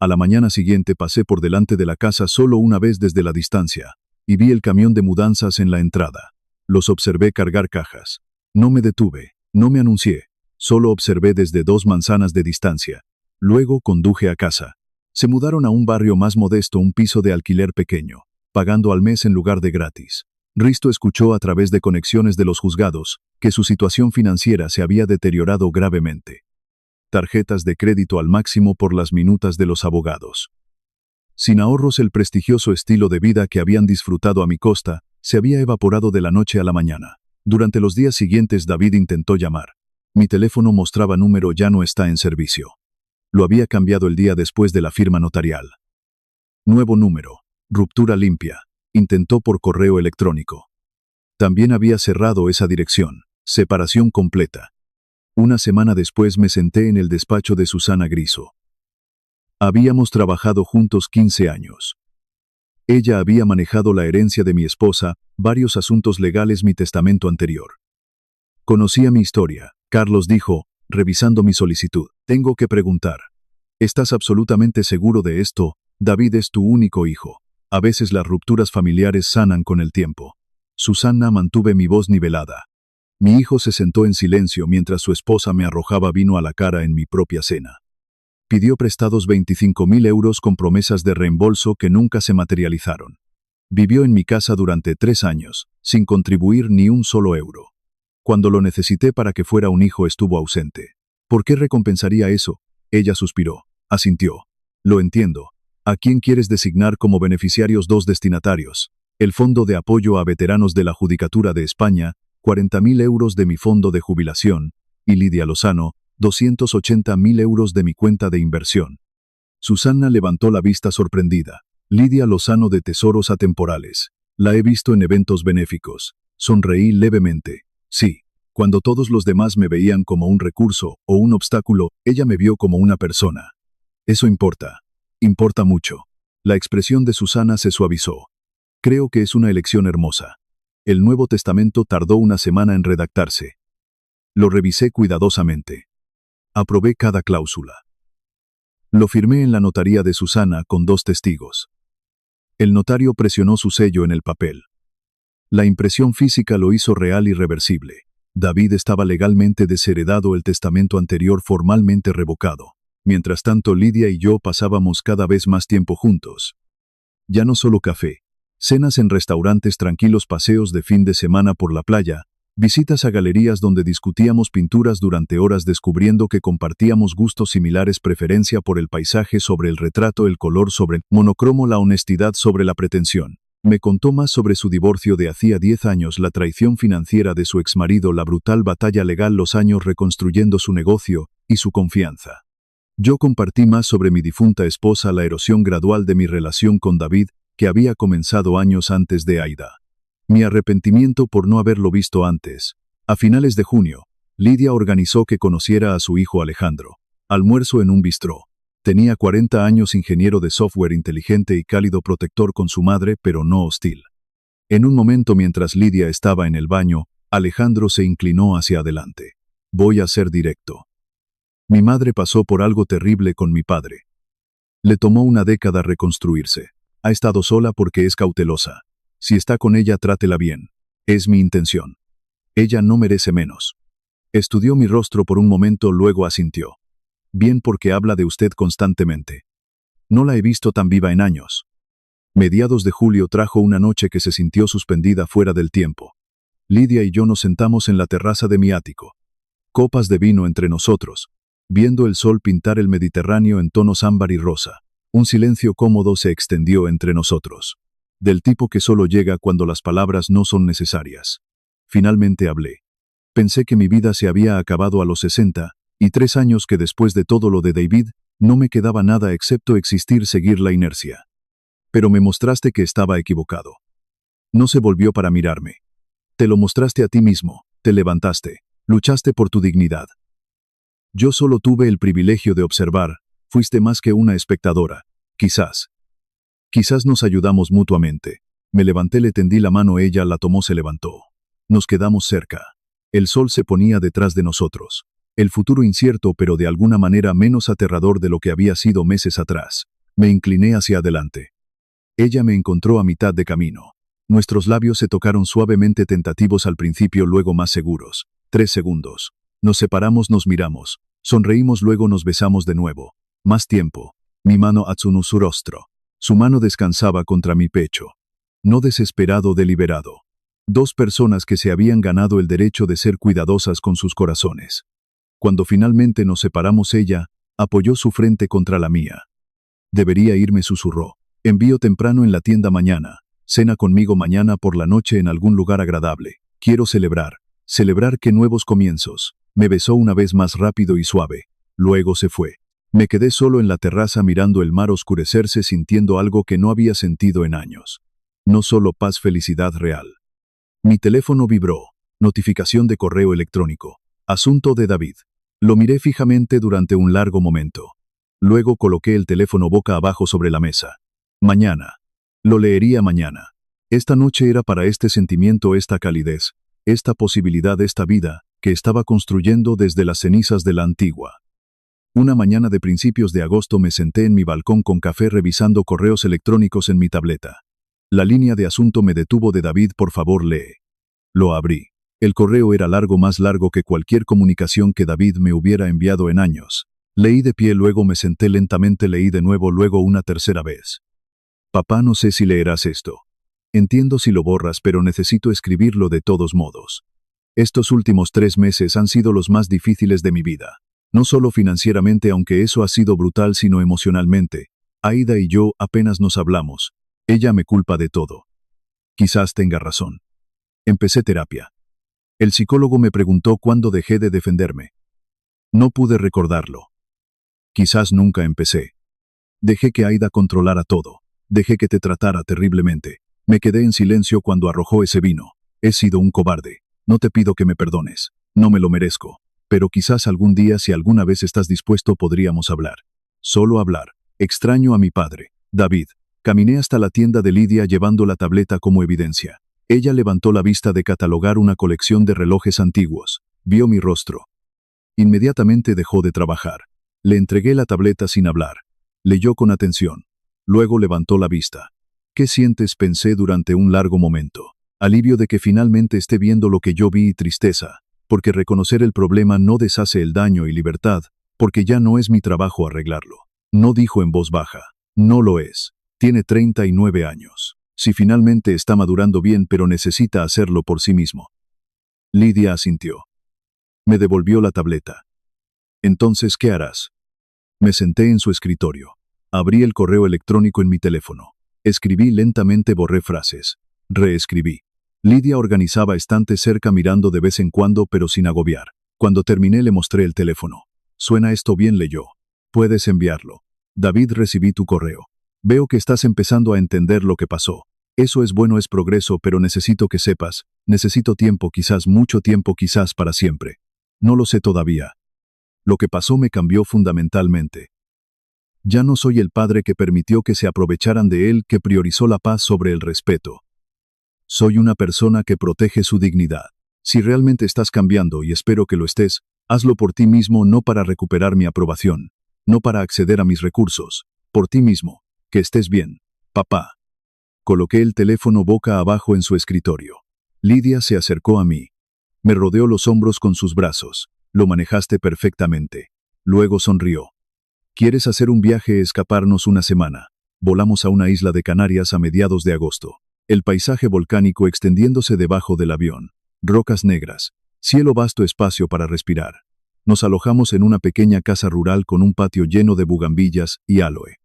A la mañana siguiente pasé por delante de la casa solo una vez desde la distancia, y vi el camión de mudanzas en la entrada. Los observé cargar cajas. No me detuve, no me anuncié, solo observé desde 2 manzanas de distancia. Luego conduje a casa. Se mudaron a un barrio más modesto, un piso de alquiler pequeño, pagando al mes en lugar de gratis. Risto escuchó a través de conexiones de los juzgados que su situación financiera se había deteriorado gravemente. Tarjetas de crédito al máximo por las minutas de los abogados. Sin ahorros, el prestigioso estilo de vida que habían disfrutado a mi costa se había evaporado de la noche a la mañana. Durante los días siguientes David intentó llamar. Mi teléfono mostraba número ya no está en servicio. Lo había cambiado el día después de la firma notarial. Nuevo número. Ruptura limpia. Intentó por correo electrónico. También había cerrado esa dirección. Separación completa. Una semana después me senté en el despacho de Susana Griso. Habíamos trabajado juntos 15 años. Ella había manejado la herencia de mi esposa, varios asuntos legales, mi testamento anterior. Conocía mi historia. Carlos dijo, revisando mi solicitud. Tengo que preguntar. ¿Estás absolutamente seguro de esto? David es tu único hijo. A veces las rupturas familiares sanan con el tiempo. Susana, mantuve mi voz nivelada. Mi hijo se sentó en silencio mientras su esposa me arrojaba vino a la cara en mi propia cena. Pidió prestados 25.000 euros con promesas de reembolso que nunca se materializaron. Vivió en mi casa durante 3 años, sin contribuir ni un solo euro. Cuando lo necesité para que fuera un hijo estuvo ausente. ¿Por qué recompensaría eso? Ella suspiró. Asintió. Lo entiendo. ¿A quién quieres designar como beneficiarios? 2 destinatarios. El Fondo de Apoyo a Veteranos de la Judicatura de España, 40.000 euros de mi fondo de jubilación, y Lidia Lozano, 280.000 euros de mi cuenta de inversión. Susana levantó la vista sorprendida. Lidia Lozano, de Tesoros Atemporales. La he visto en eventos benéficos. Sonreí levemente. Sí, cuando todos los demás me veían como un recurso o un obstáculo, ella me vio como una persona. Eso importa. Importa mucho. La expresión de Susana se suavizó. Creo que es una elección hermosa. El Nuevo Testamento tardó una semana en redactarse. Lo revisé cuidadosamente. Aprobé cada cláusula. Lo firmé en la notaría de Susana con 2 testigos. El notario presionó su sello en el papel. La impresión física lo hizo real y reversible. David estaba legalmente desheredado, el testamento anterior formalmente revocado. Mientras tanto, Lidia y yo pasábamos cada vez más tiempo juntos. Ya no solo café, cenas en restaurantes tranquilos, paseos de fin de semana por la playa, visitas a galerías donde discutíamos pinturas durante horas, descubriendo que compartíamos gustos similares, preferencia por el paisaje sobre el retrato, el color sobre el monocromo, la honestidad sobre la pretensión. Me contó más sobre su divorcio de hacía 10 años, la traición financiera de su exmarido, la brutal batalla legal, los años reconstruyendo su negocio y su confianza. Yo compartí más sobre mi difunta esposa, la erosión gradual de mi relación con David, que había comenzado años antes de Aida. Mi arrepentimiento por no haberlo visto antes. A finales de junio, Lidia organizó que conociera a su hijo Alejandro. Almuerzo en un bistró. Tenía 40 años, ingeniero de software, inteligente y cálido, protector con su madre, pero no hostil. En un momento, mientras Lidia estaba en el baño, Alejandro se inclinó hacia adelante. Voy a ser directo. Mi madre pasó por algo terrible con mi padre. Le tomó una década reconstruirse. Ha estado sola porque es cautelosa. Si está con ella, trátela bien. Es mi intención. Ella no merece menos. Estudió mi rostro por un momento, luego asintió. Bien, porque habla de usted constantemente. No la he visto tan viva en años. Mediados de julio trajo una noche que se sintió suspendida fuera del tiempo. Lidia y yo nos sentamos en la terraza de mi ático. Copas de vino entre nosotros, viendo el sol pintar el Mediterráneo en tonos ámbar y rosa. Un silencio cómodo se extendió entre nosotros, del tipo que solo llega cuando las palabras no son necesarias. Finalmente hablé. Pensé que mi vida se había acabado a los 60, y 3 años que después de todo lo de David, no me quedaba nada excepto existir, seguir la inercia. Pero me mostraste que estaba equivocado. No se volvió para mirarme. Te lo mostraste a ti mismo, te levantaste, luchaste por tu dignidad. Yo solo tuve el privilegio de observar, fuiste más que una espectadora, quizás. Quizás nos ayudamos mutuamente. Me levanté, le tendí la mano, ella la tomó, se levantó. Nos quedamos cerca. El sol se ponía detrás de nosotros. El futuro incierto, pero de alguna manera menos aterrador de lo que había sido meses atrás. Me incliné hacia adelante. Ella me encontró a mitad de camino. Nuestros labios se tocaron suavemente, tentativos al principio, luego más seguros. 3 segundos. Nos separamos, nos miramos. Sonreímos, luego nos besamos de nuevo. Más tiempo. Mi mano atsunú su rostro. Su mano descansaba contra mi pecho. No desesperado, deliberado. 2 personas que se habían ganado el derecho de ser cuidadosas con sus corazones. Cuando finalmente nos separamos, ella apoyó su frente contra la mía. Debería irme, susurró. Envío temprano en la tienda mañana. Cena conmigo mañana por la noche en algún lugar agradable. Quiero celebrar. Celebrar que nuevos comienzos. Me besó una vez más, rápido y suave. Luego se fue. Me quedé solo en la terraza mirando el mar oscurecerse, sintiendo algo que no había sentido en años. No solo paz, felicidad real. Mi teléfono vibró. Notificación de correo electrónico. Asunto de David. Lo miré fijamente durante un largo momento. Luego coloqué el teléfono boca abajo sobre la mesa. Mañana. Lo leería mañana. Esta noche era para este sentimiento, esta calidez, esta posibilidad, esta vida, que estaba construyendo desde las cenizas de la antigua. Una mañana de principios de agosto me senté en mi balcón con café, revisando correos electrónicos en mi tableta. La línea de asunto me detuvo. De David, por favor, lee. Lo abrí. El correo era largo, más largo que cualquier comunicación que David me hubiera enviado en años. Leí de pie, luego me senté lentamente, leí de nuevo, luego una tercera vez. Papá, no sé si leerás esto. Entiendo si lo borras, pero necesito escribirlo de todos modos. Estos últimos 3 meses han sido los más difíciles de mi vida. No solo financieramente, aunque eso ha sido brutal, sino emocionalmente. Aida y yo apenas nos hablamos. Ella me culpa de todo. Quizás tenga razón. Empecé terapia. El psicólogo me preguntó cuándo dejé de defenderme. No pude recordarlo. Quizás nunca empecé. Dejé que Aida controlara todo. Dejé que te tratara terriblemente. Me quedé en silencio cuando arrojó ese vino. He sido un cobarde. No te pido que me perdones. No me lo merezco. Pero quizás algún día, si alguna vez estás dispuesto, podríamos hablar. Solo hablar. Extraño a mi padre, David. Caminé hasta la tienda de Lidia llevando la tableta como evidencia. Ella levantó la vista de catalogar una colección de relojes antiguos. Vio mi rostro. Inmediatamente dejó de trabajar. Le entregué la tableta sin hablar. Leyó con atención. Luego levantó la vista. ¿Qué sientes?, pensé durante un largo momento. Alivio de que finalmente esté viendo lo que yo vi, y tristeza, porque reconocer el problema no deshace el daño, y libertad, porque ya no es mi trabajo arreglarlo. No dijo en voz baja. No lo es. Tiene 39 años. Si finalmente está madurando bien, pero necesita hacerlo por sí mismo. Lidia asintió. Me devolvió la tableta. Entonces, ¿qué harás? Me senté en su escritorio. Abrí el correo electrónico en mi teléfono. Escribí lentamente, borré frases. Reescribí. Lidia organizaba estantes cerca, mirando de vez en cuando, pero sin agobiar. Cuando terminé, le mostré el teléfono. ¿Suena esto bien?, leyó. Puedes enviarlo. David, recibí tu correo. Veo que estás empezando a entender lo que pasó. Eso es bueno, es progreso, pero necesito que sepas. Necesito tiempo, quizás mucho tiempo, quizás para siempre. No lo sé todavía. Lo que pasó me cambió fundamentalmente. Ya no soy el padre que permitió que se aprovecharan de él, que priorizó la paz sobre el respeto. Soy una persona que protege su dignidad. Si realmente estás cambiando, y espero que lo estés, hazlo por ti mismo, no para recuperar mi aprobación, no para acceder a mis recursos, por ti mismo. Que estés bien, papá. Coloqué el teléfono boca abajo en su escritorio. Lidia se acercó a mí. Me rodeó los hombros con sus brazos. Lo manejaste perfectamente. Luego sonrió. ¿Quieres hacer un viaje, escaparnos una semana? Volamos a una isla de Canarias a mediados de agosto. El paisaje volcánico extendiéndose debajo del avión. Rocas negras. Cielo vasto, espacio para respirar. Nos alojamos en una pequeña casa rural con un patio lleno de bugambillas y aloe.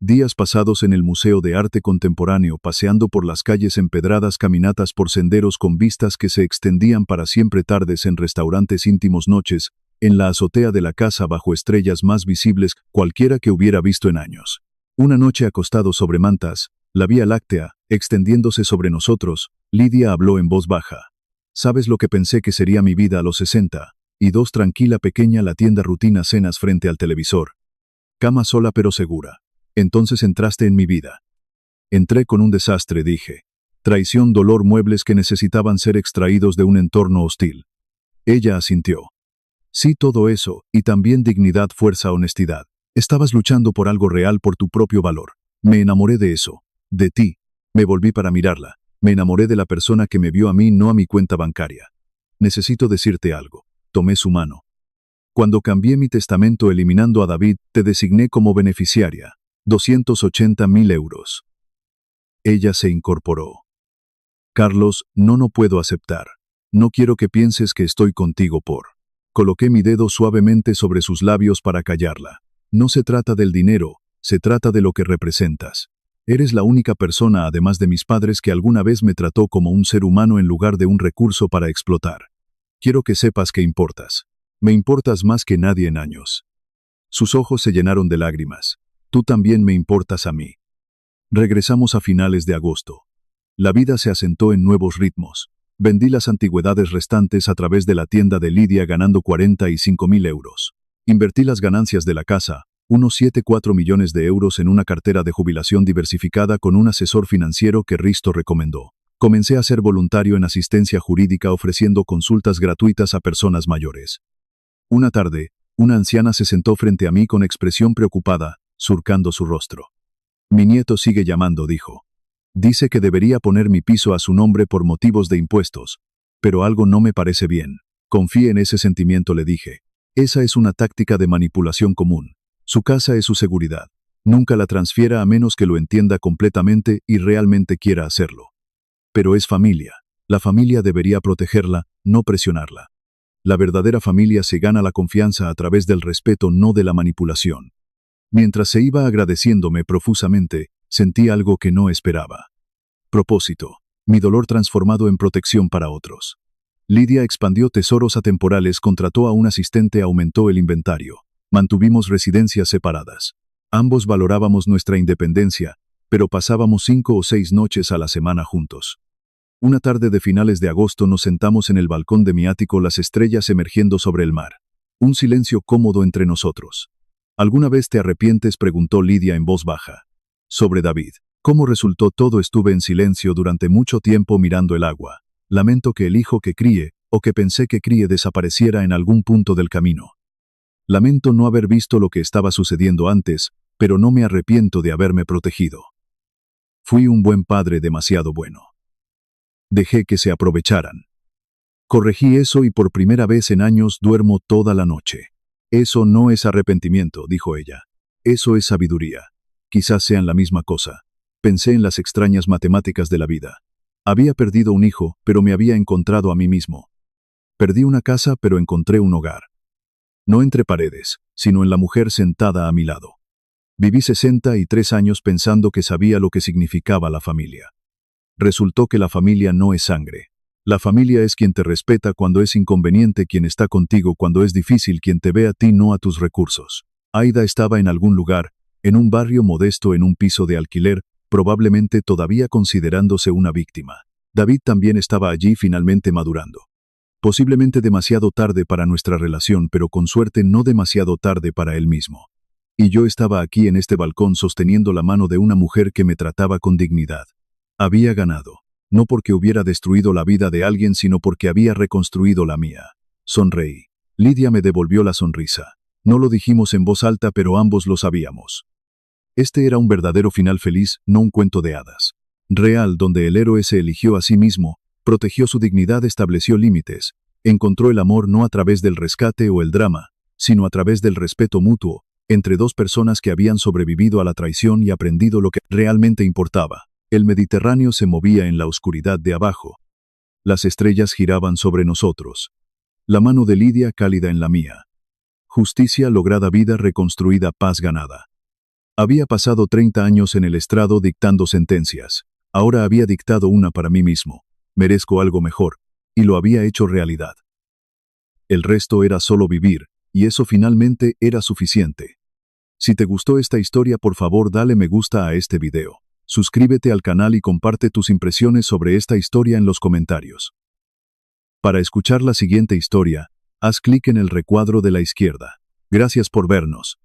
Días pasados en el Museo de Arte Contemporáneo, paseando por las calles empedradas, caminatas por senderos con vistas que se extendían para siempre, tardes en restaurantes íntimos, noches en la azotea de la casa bajo estrellas más visibles cualquiera que hubiera visto en años. Una noche acostados sobre mantas, la Vía Láctea, extendiéndose sobre nosotros, Lidia habló en voz baja. ¿Sabes lo que pensé que sería mi vida a los 60? Y dos, tranquila, pequeña, la tienda, rutina, cenas frente al televisor. Cama sola pero segura. Entonces entraste en mi vida. Entré con un desastre, dije. Traición, dolor, muebles que necesitaban ser extraídos de un entorno hostil. Ella asintió. Sí, todo eso, y también dignidad, fuerza, honestidad. Estabas luchando por algo real, por tu propio valor. Me enamoré de eso. De ti. Me volví para mirarla. Me enamoré de la persona que me vio a mí, no a mi cuenta bancaria. Necesito decirte algo. Tomé su mano. Cuando cambié mi testamento eliminando a David, te designé como beneficiaria. 280.000 euros. Ella se incorporó. Carlos, no puedo aceptar. No quiero que pienses que estoy contigo por. Coloqué mi dedo suavemente sobre sus labios para callarla. No se trata del dinero, se trata de lo que representas. Eres la única persona, además de mis padres, que alguna vez me trató como un ser humano en lugar de un recurso para explotar. Quiero que sepas que importas. Me importas más que nadie en años. Sus ojos se llenaron de lágrimas. Tú también me importas a mí. Regresamos a finales de agosto. La vida se asentó en nuevos ritmos. Vendí las antigüedades restantes a través de la tienda de Lidia ganando 45.000 euros. Invertí las ganancias de la casa, unos 7,4 millones de euros, en una cartera de jubilación diversificada con un asesor financiero que Risto recomendó. Comencé a ser voluntario en asistencia jurídica ofreciendo consultas gratuitas a personas mayores. Una tarde, una anciana se sentó frente a mí con expresión preocupada, surcando su rostro. Mi nieto sigue llamando, dijo. Dice que debería poner mi piso a su nombre por motivos de impuestos, pero algo no me parece bien. Confíe en ese sentimiento, le dije. Esa es una táctica de manipulación común. Su casa es su seguridad. Nunca la transfiera a menos que lo entienda completamente y realmente quiera hacerlo. Pero es familia. La familia debería protegerla, no presionarla. La verdadera familia se gana la confianza a través del respeto, no de la manipulación. Mientras se iba agradeciéndome profusamente, sentí algo que no esperaba. Propósito. Mi dolor transformado en protección para otros. Lidia expandió tesoros atemporales, contrató a un asistente, aumentó el inventario. Mantuvimos residencias separadas. Ambos valorábamos nuestra independencia, pero pasábamos 5 o 6 noches a la semana juntos. Una tarde de finales de agosto nos sentamos en el balcón de mi ático, las estrellas emergiendo sobre el mar. Un silencio cómodo entre nosotros. ¿Alguna vez te arrepientes?, preguntó Lidia en voz baja. Sobre David. ¿Cómo resultó todo? Estuve en silencio durante mucho tiempo mirando el agua. Lamento que el hijo que críe, o que pensé que críe, desapareciera en algún punto del camino. Lamento no haber visto lo que estaba sucediendo antes, pero no me arrepiento de haberme protegido. Fui un buen padre, demasiado bueno. Dejé que se aprovecharan. Corregí eso y por primera vez en años duermo toda la noche. Eso no es arrepentimiento, dijo ella. Eso es sabiduría. Quizás sean la misma cosa. Pensé en las extrañas matemáticas de la vida. Había perdido un hijo, pero me había encontrado a mí mismo. Perdí una casa, pero encontré un hogar. No entre paredes, sino en la mujer sentada a mi lado. Viví 63 años pensando que sabía lo que significaba la familia. Resultó que la familia no es sangre. La familia es quien te respeta cuando es inconveniente, quien está contigo cuando es difícil, quien te ve a ti, no a tus recursos. Aida estaba en algún lugar, en un barrio modesto, en un piso de alquiler, probablemente todavía considerándose una víctima. David también estaba allí, finalmente madurando. Posiblemente demasiado tarde para nuestra relación, pero con suerte no demasiado tarde para él mismo. Y yo estaba aquí en este balcón sosteniendo la mano de una mujer que me trataba con dignidad. Había ganado. No porque hubiera destruido la vida de alguien, sino porque había reconstruido la mía. Sonreí. Lidia me devolvió la sonrisa. No lo dijimos en voz alta, pero ambos lo sabíamos. Este era un verdadero final feliz, no un cuento de hadas. Real, donde el héroe se eligió a sí mismo, protegió su dignidad, estableció límites, encontró el amor no a través del rescate o el drama, sino a través del respeto mutuo, entre dos personas que habían sobrevivido a la traición y aprendido lo que realmente importaba. El Mediterráneo se movía en la oscuridad de abajo. Las estrellas giraban sobre nosotros. La mano de Lidia cálida en la mía. Justicia lograda, vida reconstruida, paz ganada. Había pasado 30 años en el estrado dictando sentencias. Ahora había dictado una para mí mismo. Merezco algo mejor. Y lo había hecho realidad. El resto era solo vivir, y eso finalmente era suficiente. Si te gustó esta historia, por favor dale me gusta a este video. Suscríbete al canal y comparte tus impresiones sobre esta historia en los comentarios. Para escuchar la siguiente historia, haz clic en el recuadro de la izquierda. Gracias por vernos.